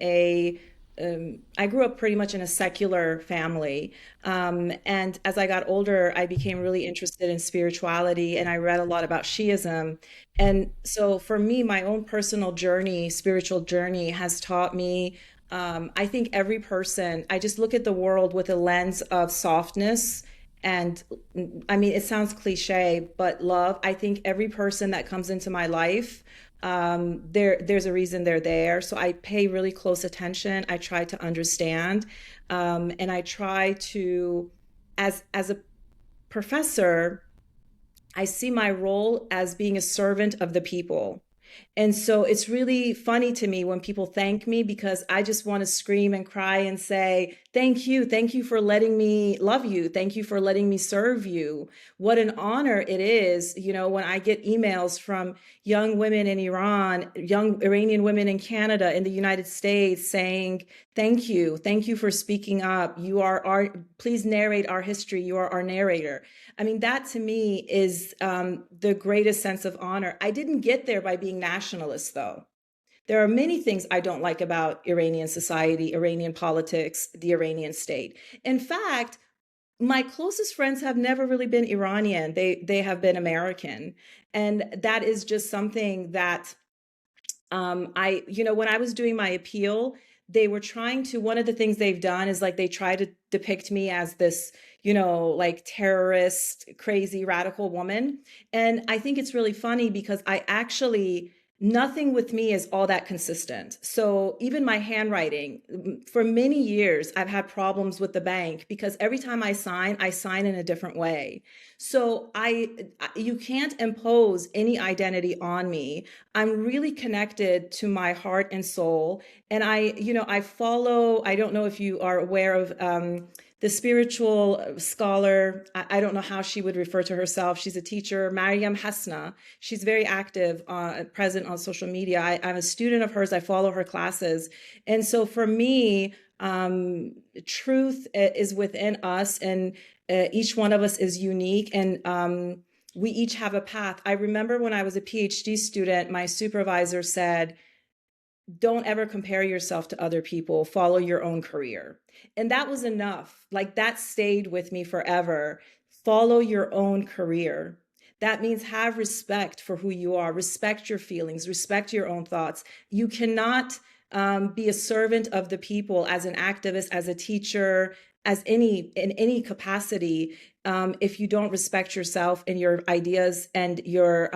I grew up pretty much in a secular family. And as I got older, I became really interested in spirituality and I read a lot about Shiism. And so for me, my own personal journey, spiritual journey, has taught me. I think every person, I just look at the world with a lens of softness. And I mean, it sounds cliche, but love. I think every person that comes into my life, there's a reason they're there. So I pay really close attention. I try to understand, and I try to, as a professor, I see my role as being a servant of the people. And so it's really funny to me when people thank me because I just want to scream and cry and say, thank you. Thank you for letting me love you. Thank you for letting me serve you. What an honor it is, when I get emails from young women in Iran, young Iranian women in Canada, in the United States saying, thank you. Thank you for speaking up. Please narrate our history. You are our narrator. I mean, that to me is the greatest sense of honor. I didn't get there by being nationalist, though. There are many things I don't like about Iranian society, Iranian politics, the Iranian state. In fact, My closest friends have never really been Iranian. They have been American. And that is just something that when I was doing my appeal, they were trying to, one of the things they've done is like they try to depict me as this, like terrorist, crazy, radical woman. And I think it's really funny because nothing with me is all that consistent. So even my handwriting, for many years, I've had problems with the bank because every time I sign in a different way. So you can't impose any identity on me. I'm really connected to my heart and soul. And I follow, I don't know if you are aware of the spiritual scholar. I don't know how she would refer to herself. She's a teacher, Mariam Hasna. She's very active, present on social media. I'm a student of hers. I follow her classes. And so for me, truth is within us, and each one of us is unique. And we each have a path. I remember when I was a PhD student, my supervisor said, don't ever compare yourself to other people, follow your own career. And that was enough. Like that stayed with me forever. Follow your own career. That means have respect for who you are, respect your feelings, respect your own thoughts. You cannot be a servant of the people as an activist, as a teacher, in any capacity, if you don't respect yourself and your ideas and your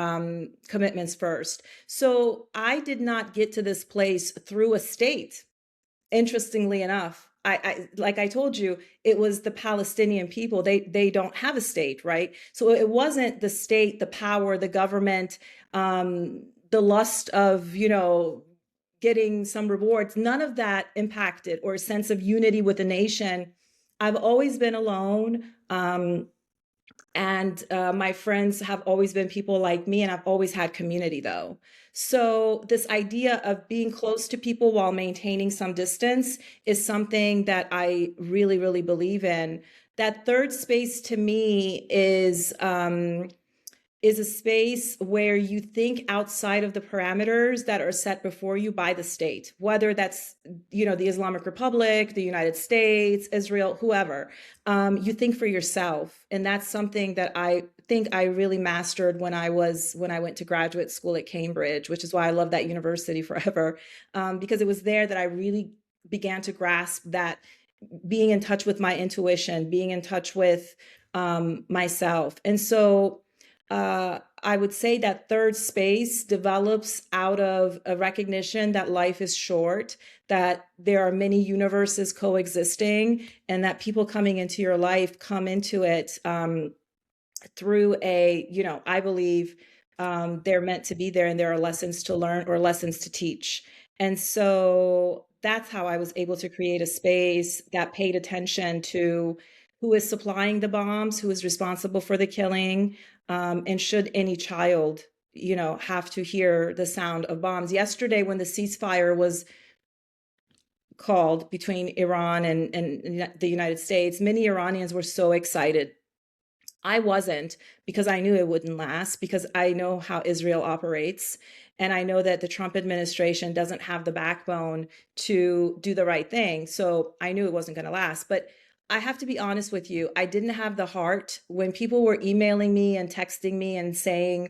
commitments first. So I did not get to this place through a state. Interestingly enough, like I told you, it was the Palestinian people. They don't have a state, right? So it wasn't the state, the power, the government, the lust of getting some rewards. None of that impacted or a sense of unity with the nation. I've always been alone. And my friends have always been people like me, and I've always had community though. So this idea of being close to people while maintaining some distance is something that I really, really believe in. That third space to me is a space where you think outside of the parameters that are set before you by the state, whether that's, the Islamic Republic, the United States, Israel, whoever. You think for yourself. And that's something that I think I really mastered when I went to graduate school at Cambridge, which is why I love that university forever, because it was there that I really began to grasp that being in touch with my intuition, being in touch with myself. And so I would say that third space develops out of a recognition that life is short, that there are many universes coexisting, and that people coming into your life come into it through I believe they're meant to be there, and there are lessons to learn or lessons to teach. And so that's how I was able to create a space that paid attention to who is supplying the bombs, who is responsible for the killing, and should any child, have to hear the sound of bombs. Yesterday, when the ceasefire was called between Iran and the United States, many Iranians were so excited. I wasn't, because I knew it wouldn't last, because I know how Israel operates. And I know that the Trump administration doesn't have the backbone to do the right thing. So I knew it wasn't going to last. But I have to be honest with you, I didn't have the heart when people were emailing me and texting me and saying,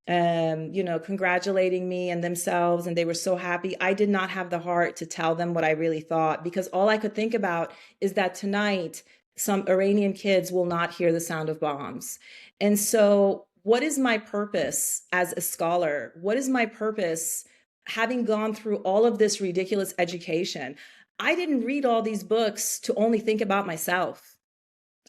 congratulating me and themselves, and they were so happy. I did not have the heart to tell them what I really thought, because all I could think about is that tonight some Iranian kids will not hear the sound of bombs. And so what is my purpose as a scholar? What is my purpose having gone through all of this ridiculous education? I didn't read all these books to only think about myself.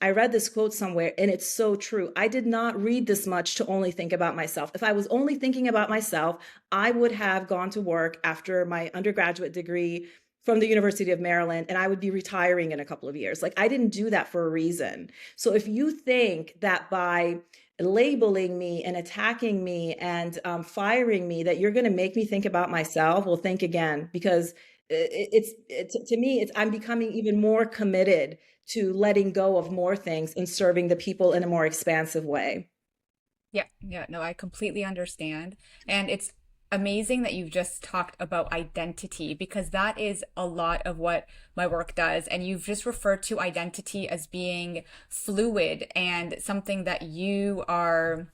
I read this quote somewhere, and it's so true. I did not read this much to only think about myself. If I was only thinking about myself, I would have gone to work after my undergraduate degree from the University of Maryland, and I would be retiring in a couple of years. Like, I didn't do that for a reason. So if you think that by labeling me and attacking me and firing me, that you're going to make me think about myself, well, think again, because to me, I'm becoming even more committed to letting go of more things and serving the people in a more expansive way. Yeah, yeah, no, I completely understand. And amazing that you've just talked about identity because that is a lot of what my work does. And you've just referred to identity as being fluid and something that you are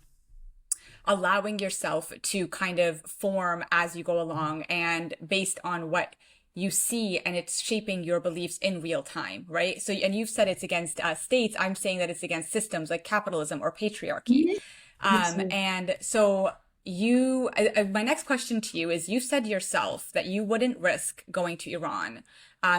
allowing yourself to kind of form as you go along and based on what you see, and it's shaping your beliefs in real time, right? So, and you've said it's against states. I'm saying that it's against systems like capitalism or patriarchy. Mhm. Yes, yes. And so my next question to you is, you said yourself that you wouldn't risk going to Iran.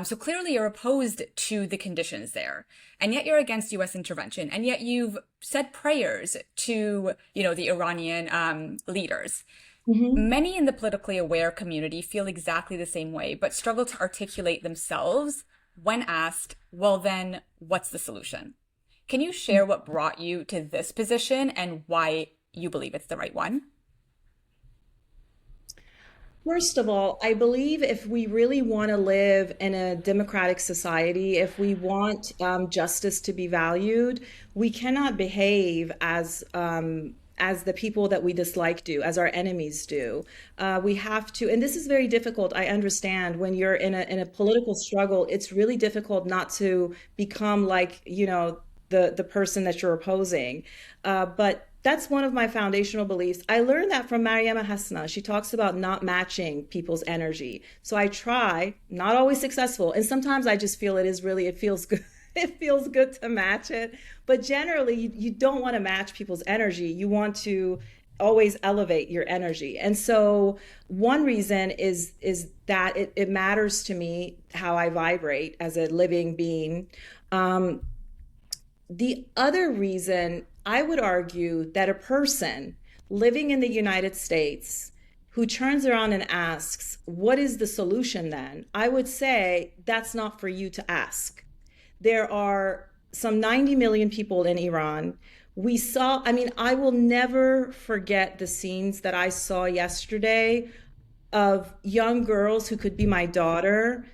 So clearly you're opposed to the conditions there, and yet you're against U.S. intervention, and yet you've said prayers to, the Iranian leaders. Mhm. Many in the politically aware community feel exactly the same way, but struggle to articulate themselves when asked, well, then what's the solution? Can you share what brought you to this position and why you believe it's the right one? First of all, I believe if we really want to live in a democratic society, if we want justice to be valued, we cannot behave as the people that we dislike do, as our enemies do. We have to, and this is very difficult. I understand when you're in a political struggle, it's really difficult not to become like, the person that you're opposing. But that's one of my foundational beliefs. I learned that from Mariama Hasna. She talks about not matching people's energy. So I try, not always successful. And sometimes I just feel it feels good. It feels good to match it. But generally, you don't want to match people's energy. You want to always elevate your energy. And so one reason is that it matters to me how I vibrate as a living being. Um, the other reason I would argue that a person living in the United States who turns around and asks, what is the solution then? I would say that's not for you to ask. There are some 90 million people in Iran. I will never forget the scenes that I saw yesterday of young girls who could be my daughter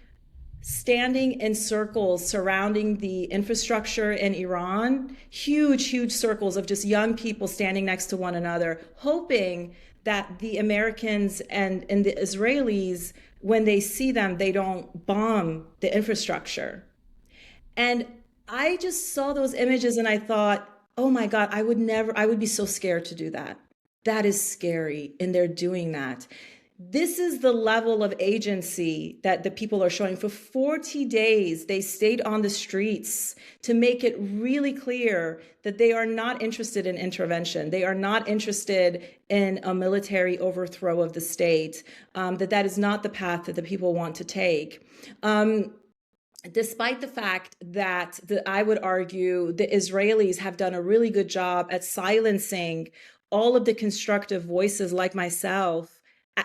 standing in circles surrounding the infrastructure in Iran, huge, huge circles of just young people standing next to one another, hoping that the Americans and the Israelis, when they see them, they don't bomb the infrastructure. And I just saw those images and I thought, oh my God, I would be so scared to do that. That is scary. And they're doing that. This is the level of agency that the people are showing. For 40 days, they stayed on the streets to make it really clear that they are not interested in intervention. They are not interested in a military overthrow of the state, that is not the path that the people want to take. Despite the fact that I would argue the Israelis have done a really good job at silencing all of the constructive voices like myself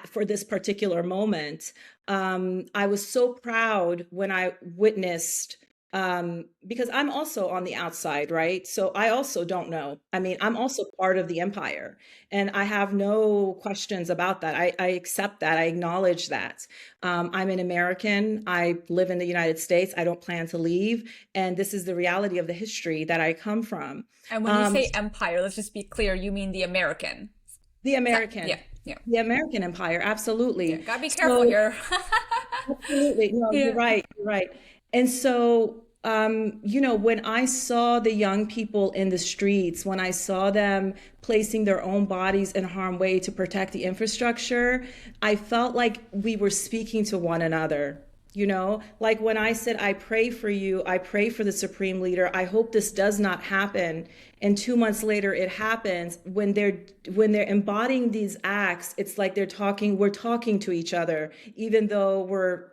for this particular moment. I was so proud when I witnessed, because I'm also on the outside, right? So I also don't know. I mean, I'm also part of the empire, and I have no questions about that. I accept that. I acknowledge that. I'm an American. I live in the United States. I don't plan to leave. And this is the reality of the history that I come from. And when you say empire, let's just be clear, you mean the American. The Yeah, American, yeah, the American empire, yeah. absolutely. Gotta be careful So here. absolutely. No, you're Yeah. right. You're right. And so, when I saw the young people in the streets, when I saw them placing their own bodies in harm's way to protect the infrastructure, I felt like we were speaking to one another. Like when I said, I pray for you, I pray for the supreme leader. I hope this does not happen. And 2 months later, it happens. When they're embodying these acts, it's like we're talking to each other, even though we're,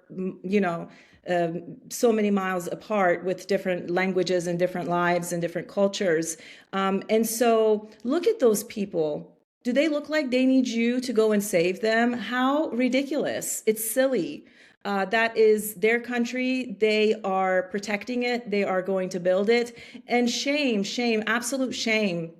so many miles apart with different languages and different lives and different cultures. And so look at those people. Do they look like they need you to go and save them? How ridiculous. It's silly. That is their country. They are protecting it. They are going to build it. And shame, shame, absolute shame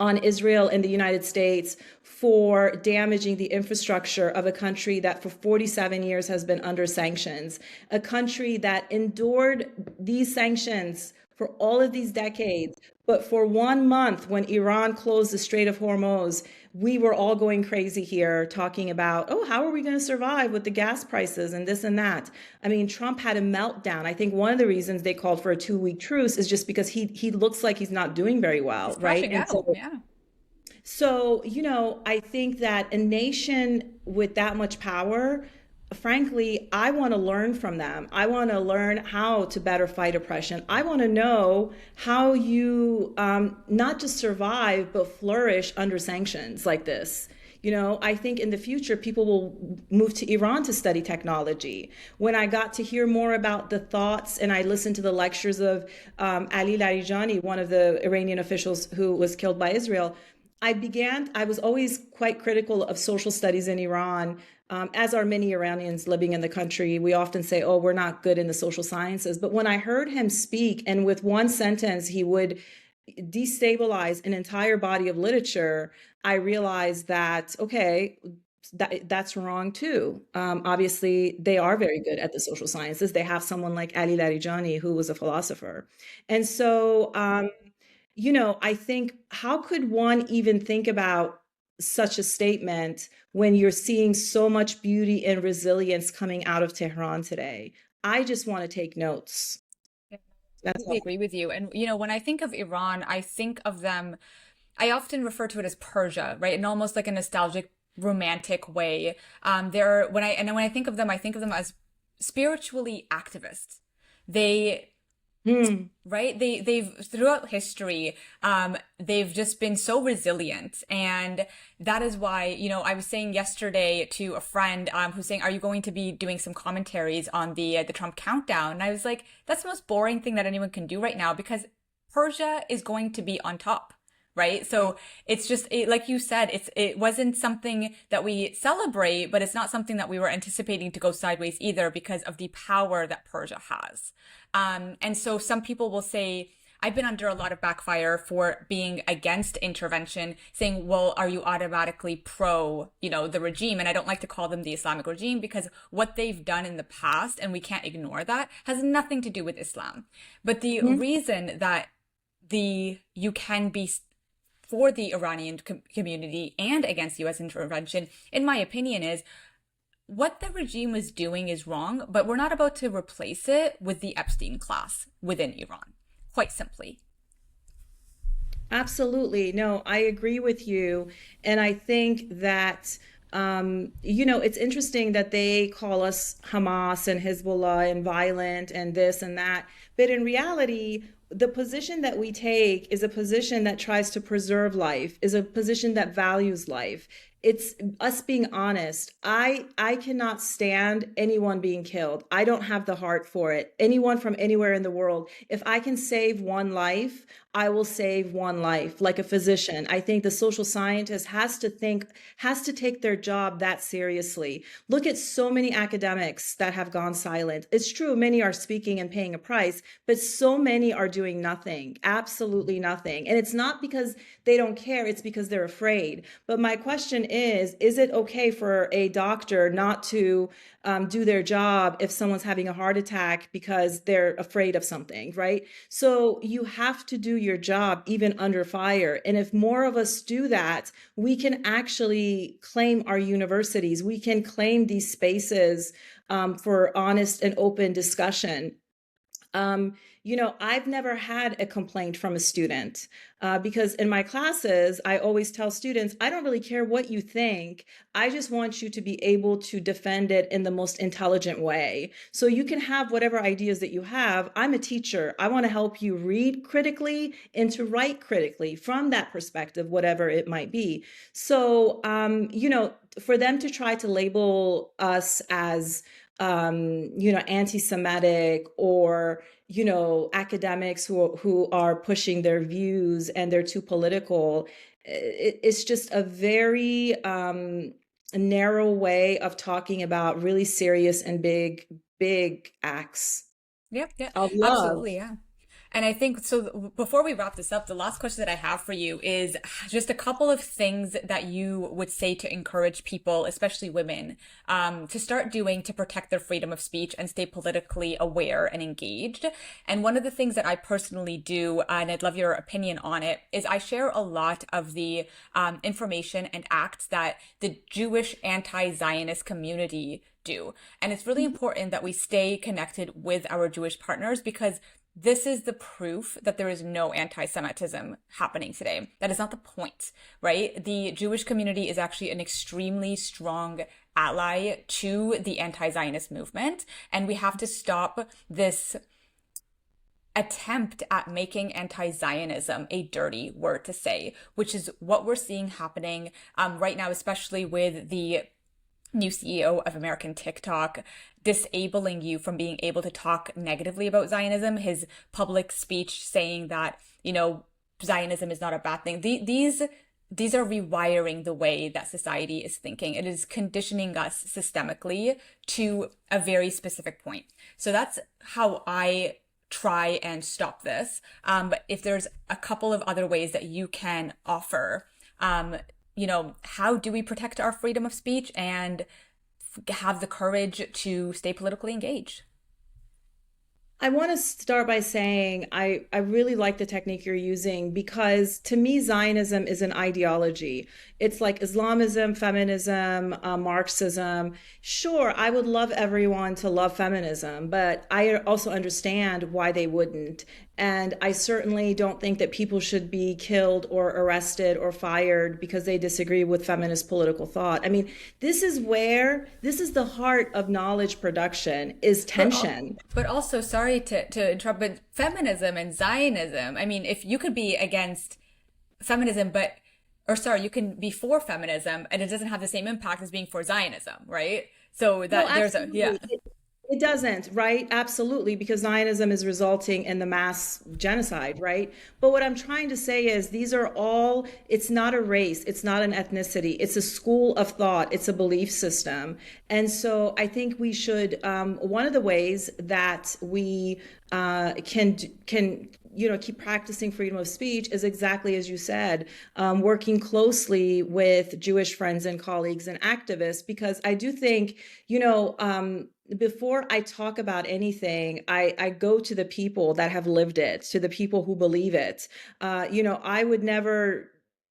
on Israel and the United States for damaging the infrastructure of a country that for 47 years has been under sanctions, a country that endured these sanctions for all of these decades, But for 1 month, when Iran closed the Strait of Hormuz, we were all going crazy here talking about, oh, how are we going to survive with the gas prices and this and that? I mean, Trump had a meltdown. I think one of the reasons they called for a 2 week truce is just because he looks like he's not doing very well, He's right? crashing And out. so Yeah. I think that a nation with that much power, frankly, I want to learn from them. I want to learn how to better fight oppression. I want to know how you not just survive, but flourish under sanctions like this. I think in the future, people will move to Iran to study technology. When I got to hear more about the thoughts and I listened to the lectures of Ali Larijani, one of the Iranian officials who was killed by Israel, I was always quite critical of social studies in Iran, as are many Iranians living in the country. We often say, oh, we're not good in the social sciences. But when I heard him speak, and with one sentence, he would destabilize an entire body of literature, I realized that, okay, that's wrong too. Obviously, they are very good at the social sciences. They have someone like Ali Larijani, who was a philosopher. And so, I think how could one even think about such a statement when you're seeing so much beauty and resilience coming out of Tehran today? I just want to take notes. Yeah, I That's completely all. agree with you. And, when I think of Iran, I think of them, I often refer to it as Persia, right? In almost like a nostalgic, romantic way. When I think of them, I think of them as spiritually activists. They Hmm. Right? They've throughout history, they've just been so resilient. And that is why, I was saying yesterday to a friend, who's saying, are you going to be doing some commentaries on the Trump countdown? And I was like, that's the most boring thing that anyone can do right now because Persia is going to be on top. Right. So it's just like you said, it wasn't something that we celebrate, but it's not something that we were anticipating to go sideways either because of the power that Persia has. And so some people will say, I've been under a lot of backfire for being against intervention, saying, well, are you automatically pro, the regime? And I don't like to call them the Islamic regime because what they've done in the past, and we can't ignore that, has nothing to do with Islam. But the Mhm. reason that you can be for the Iranian community and against US intervention, in my opinion, is what the regime is doing is wrong, but we're not about to replace it with the Epstein class within Iran, quite simply. Absolutely. No, I agree with you. And I think that, it's interesting that they call us Hamas and Hezbollah and violent and this and that. But in reality, the position that we take is a position that tries to preserve life, is a position that values life. It's us being honest. I cannot stand anyone being killed. I don't have the heart for it. Anyone from anywhere in the world. If I can save one life, I will save one life. Like a physician, I think the social scientist has to take their job that seriously. Look at so many academics that have gone silent. It's true, many are speaking and paying a price, but so many are doing nothing, absolutely nothing. And it's not because they don't care, it's because they're afraid. But my question is it okay for a doctor not to do their job if someone's having a heart attack because they're afraid of something, right? So you have to do your job even under fire. And if more of us do that, we can actually claim our universities. We can claim these spaces for honest and open discussion. I've never had a complaint from a student because in my classes, I always tell students, I don't really care what you think. I just want you to be able to defend it in the most intelligent way. So you can have whatever ideas that you have. I'm a teacher. I want to help you read critically and to write critically from that perspective, whatever it might be. So, for them to try to label us as anti-Semitic or academics who are pushing their views and they're too political. It's just a very narrow way of talking about really serious and big acts Yep, yeah, of love. absolutely, yeah. And I think so. Before we wrap this up, the last question that I have for you is just a couple of things that you would say to encourage people, especially women, to start doing to protect their freedom of speech and stay politically aware and engaged. And one of the things that I personally do, and I'd love your opinion on it, is I share a lot of the information and acts that the Jewish anti-Zionist community do. And it's really important that we stay connected with our Jewish partners because this is the proof that there is no anti-Semitism happening today. That is not the point, right? The Jewish community is actually an extremely strong ally to the anti-Zionist movement, and we have to stop this attempt at making anti-Zionism a dirty word to say, which is what we're seeing happening right now, especially with the new CEO of American TikTok disabling you from being able to talk negatively about Zionism, his public speech saying that, Zionism is not a bad thing. These are rewiring the way that society is thinking. It is conditioning us systemically to a very specific point. So that's how I try and stop this. But if there's a couple of other ways that you can offer, how do we protect our freedom of speech and have the courage to stay politically engaged? I want to start by saying I really like the technique you're using because to me, Zionism is an ideology. It's like Islamism, feminism, Marxism. Sure, I would love everyone to love feminism, but I also understand why they wouldn't. And I certainly don't think that people should be killed or arrested or fired because they disagree with feminist political thought. I mean, this is the heart of knowledge production is tension. But also, sorry to interrupt, but feminism and Zionism, I mean, if you could be against feminism, you can be for feminism and it doesn't have the same impact as being for Zionism, right? So that No, there's absolutely. It doesn't, right? Absolutely, because Zionism is resulting in the mass genocide, right? But what I'm trying to say is it's not a race, it's not an ethnicity, it's a school of thought, it's a belief system. And so I think we should, one of the ways that we can keep practicing freedom of speech is exactly as you said, working closely with Jewish friends and colleagues and activists, because I do think, before I talk about anything, I go to the people that have lived it, to the people who believe it. I would never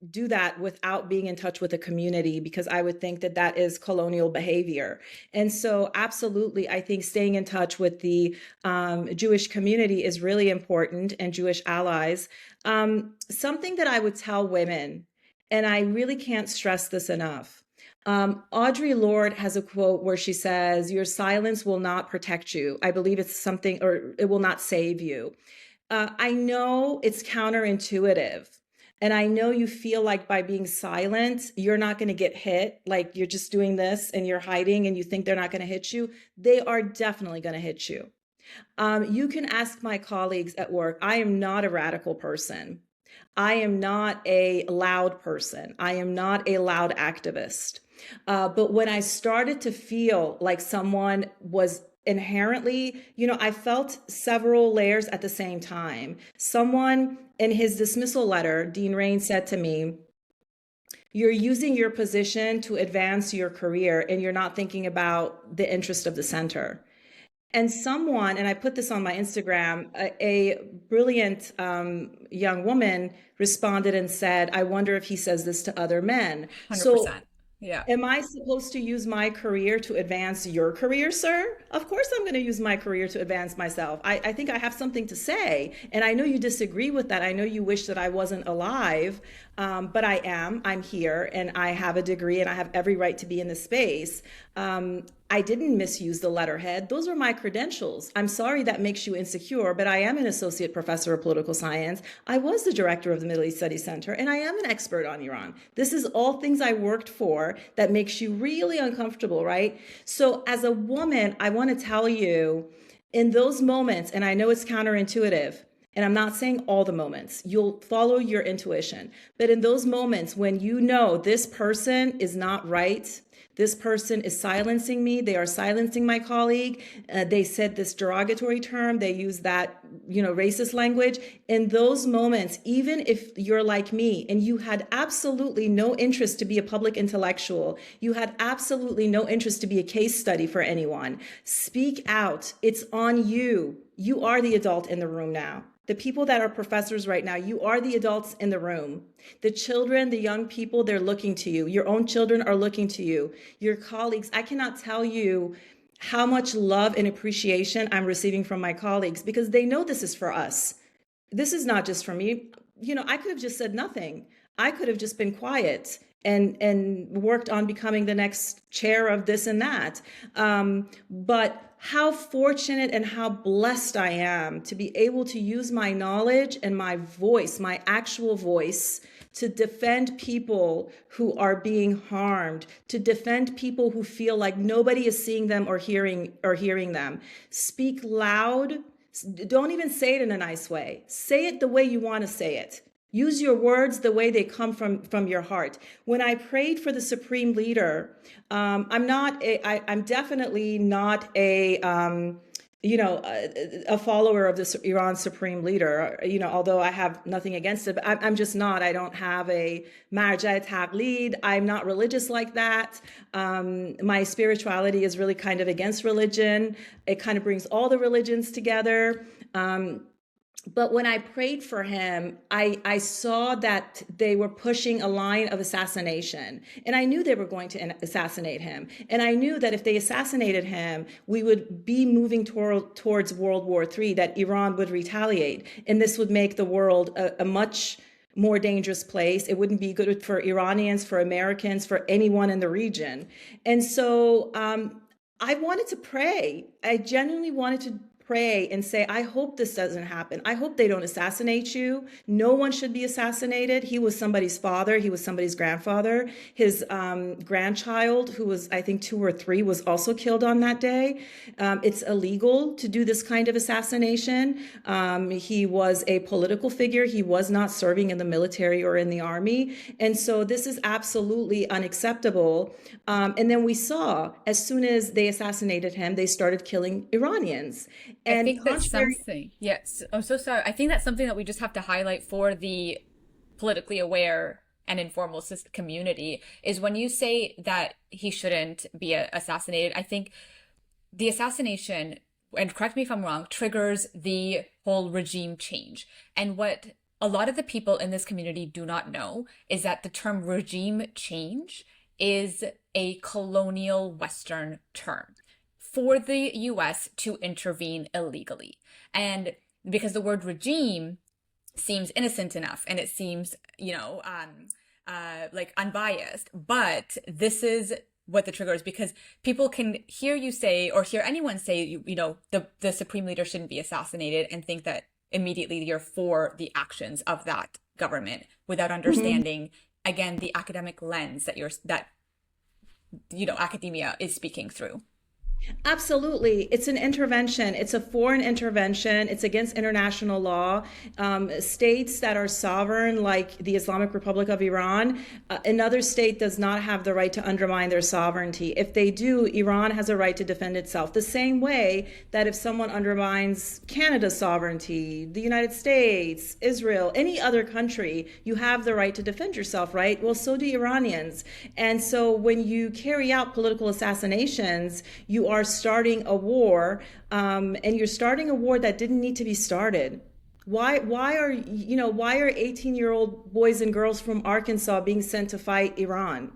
do that without being in touch with the community because I would think that that is colonial behavior. And so absolutely, I think staying in touch with the Jewish community is really important and Jewish allies. Something that I would tell women, and I really can't stress this enough. Audre Lorde has a quote where she says, "Your silence will not protect you." I believe it's something, or it will not save you. I know it's counterintuitive. And I know you feel like by being silent, you're not going to get hit. Like you're just doing this and you're hiding and you think they're not going to hit you. They are definitely going to hit you. You can ask my colleagues at work. I am not a radical person. I am not a loud person. I am not a loud activist. But when I started to feel like someone was inherently, I felt several layers at the same time. Someone in his dismissal letter, Dean Rain said to me, "You're using your position to advance your career and you're not thinking about the interest of the center." And someone, and I put this on my Instagram, a brilliant young woman responded and said, "I wonder if he says this to other men." 100%. So Yeah. am I supposed to use my career to advance your career, sir? Of course I'm going to use my career to advance myself. I think I have something to say. And I know you disagree with that. I know you wish that I wasn't alive, but I am. I'm here and I have a degree and I have every right to be in this space. I didn't misuse the letterhead. Those are my credentials. I'm sorry that makes you insecure, but I am an associate professor of political science. I was the director of the Middle East Studies Center, and I am an expert on Iran. This is all things I worked for that makes you really uncomfortable, right? So as a woman, I want to tell you in those moments, and I know it's counterintuitive, And I'm not saying all the moments. You'll follow your intuition. But in those moments when you know this person is not right, this person is silencing me, they are silencing my colleague, they said this derogatory term, they use that, racist language. In those moments, even if you're like me and you had absolutely no interest to be a public intellectual, you had absolutely no interest to be a case study for anyone, speak out. It's on you. You are the adult in the room now. The people that are professors right now, you are the adults in the room. The children, the young people, they're looking to you. Your own children are looking to you. Your colleagues, I cannot tell you how much love and appreciation I'm receiving from my colleagues because they know this is for us. This is not just for me. I could have just said nothing. I could have just been quiet and worked on becoming the next chair of this and that. But how fortunate and how blessed I am to be able to use my knowledge and my voice, my actual voice, to defend people who are being harmed, to defend people who feel like nobody is seeing them or hearing them. Speak loud. Don't even say it in a nice way. Say it the way you want to say it. Use your words the way they come from your heart. When I prayed for the supreme leader, I'm definitely not a follower of this Iran supreme leader, although I have nothing against it, but I'm just not. I don't have a marja taqlid. I'm not religious like that. My spirituality is really kind of against religion. It kind of brings all the religions together. But when I prayed for him, I saw that they were pushing a line of assassination. And I knew they were going to assassinate him. And I knew that if they assassinated him, we would be moving towards World War III, that Iran would retaliate. And this would make the world a much more dangerous place. It wouldn't be good for Iranians, for Americans, for anyone in the region. And so I wanted to pray. I genuinely wanted to pray and say, I hope this doesn't happen. I hope they don't assassinate you. No one should be assassinated. He was somebody's father. He was somebody's grandfather. His grandchild, who was, I think, 2 or 3, was also killed on that day. It's illegal to do this kind of assassination. He was a political figure. He was not serving in the military or in the army. And so this is absolutely unacceptable. And then we saw, as soon as they assassinated him, they started killing Iranians. I And think that's something. Yes, I'm so sorry. I think that's something that we just have to highlight for the politically aware and informal community is when you say that he shouldn't be assassinated. I think the assassination, and correct me if I'm wrong, triggers the whole regime change. And what a lot of the people in this community do not know is that the term regime change is a colonial Western term for the US to intervene illegally. And because the word regime seems innocent enough and it seems, like unbiased, but this is what the trigger is, because people can hear you say or hear anyone say, the supreme leader shouldn't be assassinated and think that immediately you're for the actions of that government without understanding, again, the academic lens that academia is speaking through. Absolutely. It's an intervention. It's a foreign intervention. It's against international law. States that are sovereign, like the Islamic Republic of Iran, another state does not have the right to undermine their sovereignty. If they do, Iran has a right to defend itself. The same way that if someone undermines Canada's sovereignty, the United States, Israel, any other country, you have the right to defend yourself, right? Well, so do Iranians. And so when you carry out political assassinations, you are starting a war, and you're starting a war that didn't need to be started. Why are 18-year-old boys and girls from Arkansas being sent to fight Iran?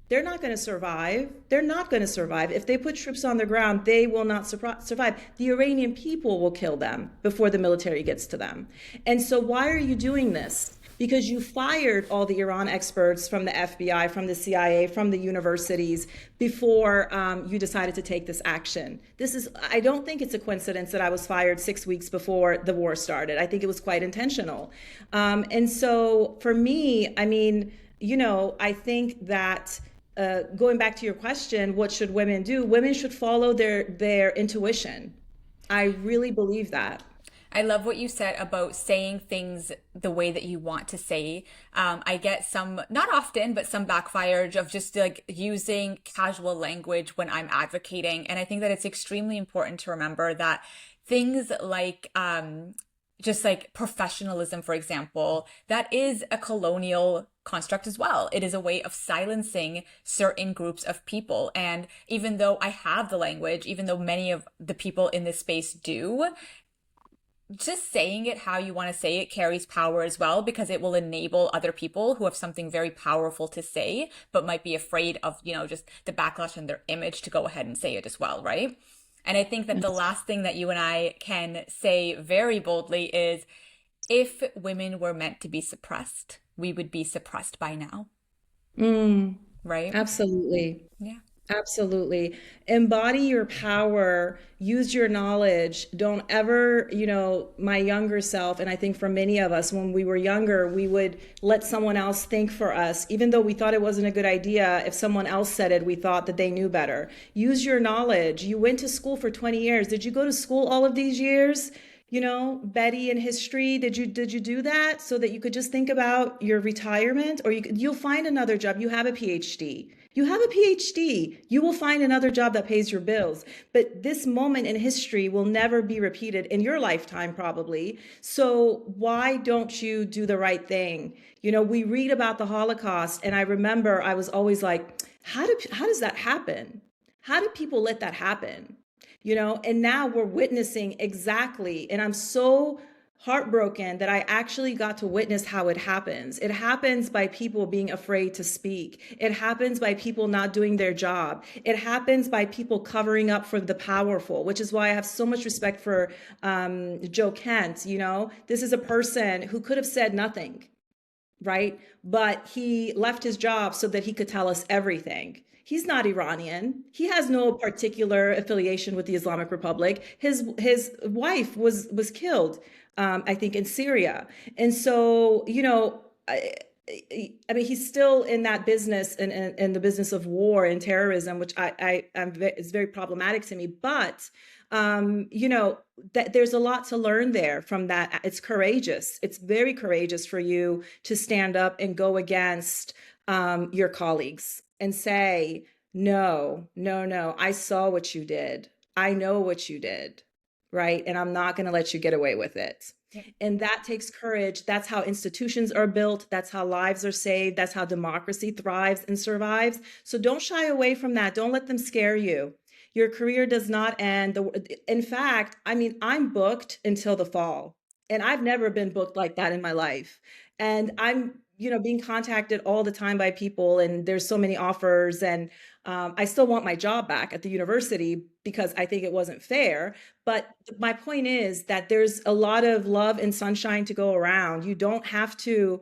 They're not going to survive. They're not going to survive. If they put troops on the ground, they will not survive. The Iranian people will kill them before the military gets to them. And so why are you doing this? Because you fired all the Iran experts from the FBI, from the CIA, from the universities before you decided to take this action. I don't think it's a coincidence that I was fired 6 weeks before the war started. I think it was quite intentional. And so for me, I think that going back to your question, what should women do? Women should follow their intuition. I really believe that. I love what you said about saying things the way that you want to say. I get some, not often, but some backfire of just like using casual language when I'm advocating. And I think that it's extremely important to remember that things like, just like professionalism, for example, that is a colonial construct as well. It is a way of silencing certain groups of people. And even though I have the language, even though many of the people in this space do, just saying it how you want to say it carries power as well, because it will enable other people who have something very powerful to say, but might be afraid of, just the backlash on their image to go ahead and say it as well, right? And I think that the last thing that you and I can say very boldly is if women were meant to be suppressed, we would be suppressed by now, Mm, right? absolutely. Yeah. Absolutely. Embody your power, use your knowledge. Don't ever, my younger self, and I think for many of us, when we were younger, we would let someone else think for us. Even though we thought it wasn't a good idea, if someone else said it, we thought that they knew better. Use your knowledge. You went to school for 20 years. Did you go to school all of these years? Betty in history, did you do that so that you could just think about your retirement, or you'll find another job. You have a PhD. You have a PhD. You will find another job that pays your bills. But this moment in history will never be repeated in your lifetime, probably. So why don't you do the right thing? We read about the Holocaust, and I remember I was always like, how does that happen? How do people let that happen? And now we're witnessing exactly, and I'm so heartbroken that I actually got to witness how it happens. It happens by people being afraid to speak. It happens by people not doing their job. It happens by people covering up for the powerful, which is why I have so much respect for Joe Kent. This is a person who could have said nothing, right? But he left his job so that he could tell us everything. He's not Iranian. He has no particular affiliation with the Islamic Republic. His wife was killed, I think, in Syria. And so, I mean, he's still in that business, in the business of war and terrorism, which is very problematic to me. But that there's a lot to learn there from that. It's courageous. It's very courageous for you to stand up and go against your colleagues and say, no, no, no, I saw what you did. I know what you did, right? And I'm not going to let you get away with it. Yeah. And that takes courage. That's how institutions are built. That's how lives are saved. That's how democracy thrives and survives. So don't shy away from that. Don't let them scare you. Your career does not end. In fact, I mean, I'm booked until the fall, and I've never been booked like that in my life. And I'm, being contacted all the time by people, and there's so many offers, and I still want my job back at the university because I think it wasn't fair. But my point is that there's a lot of love and sunshine to go around. You don't have to,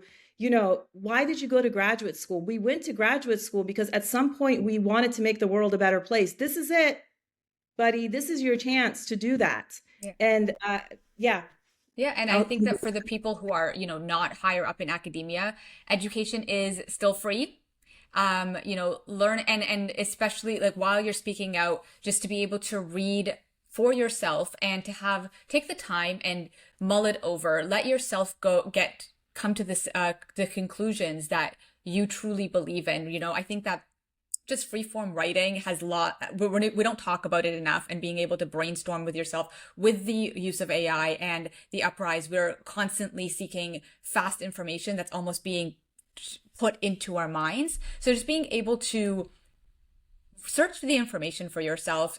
why did you go to graduate school? We went to graduate school because at some point we wanted to make the world a better place. This is it, buddy. This is your chance to do that. Yeah. And yeah. Yeah, and I think that for the people who are, not higher up in academia, education is still free. Learn and especially like while you're speaking out, just to be able to read for yourself and to take the time and mull it over, let yourself come to the conclusions that you truly believe in. I think that just free form writing has we don't talk about it enough, and being able to brainstorm with yourself with the use of AI and the uprise. We're constantly seeking fast information that's almost being put into our minds. So just being able to search the information for yourself,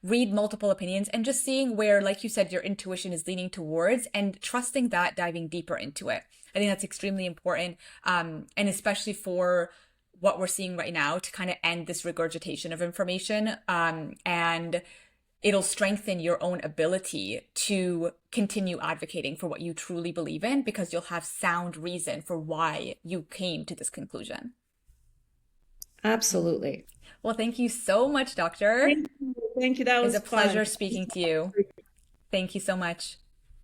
read multiple opinions, and just seeing where, like you said, your intuition is leaning towards, and trusting that, diving deeper into it. I think that's extremely important. And especially for what we're seeing right now, to kind of end this regurgitation of information. And it'll strengthen your own ability to continue advocating for what you truly believe in, because you'll have sound reason for why you came to this conclusion. Absolutely. Well, thank you so much, Doctor. Thank you. Thank you. That It was was a pleasure fun. speaking to you. Thank you so much.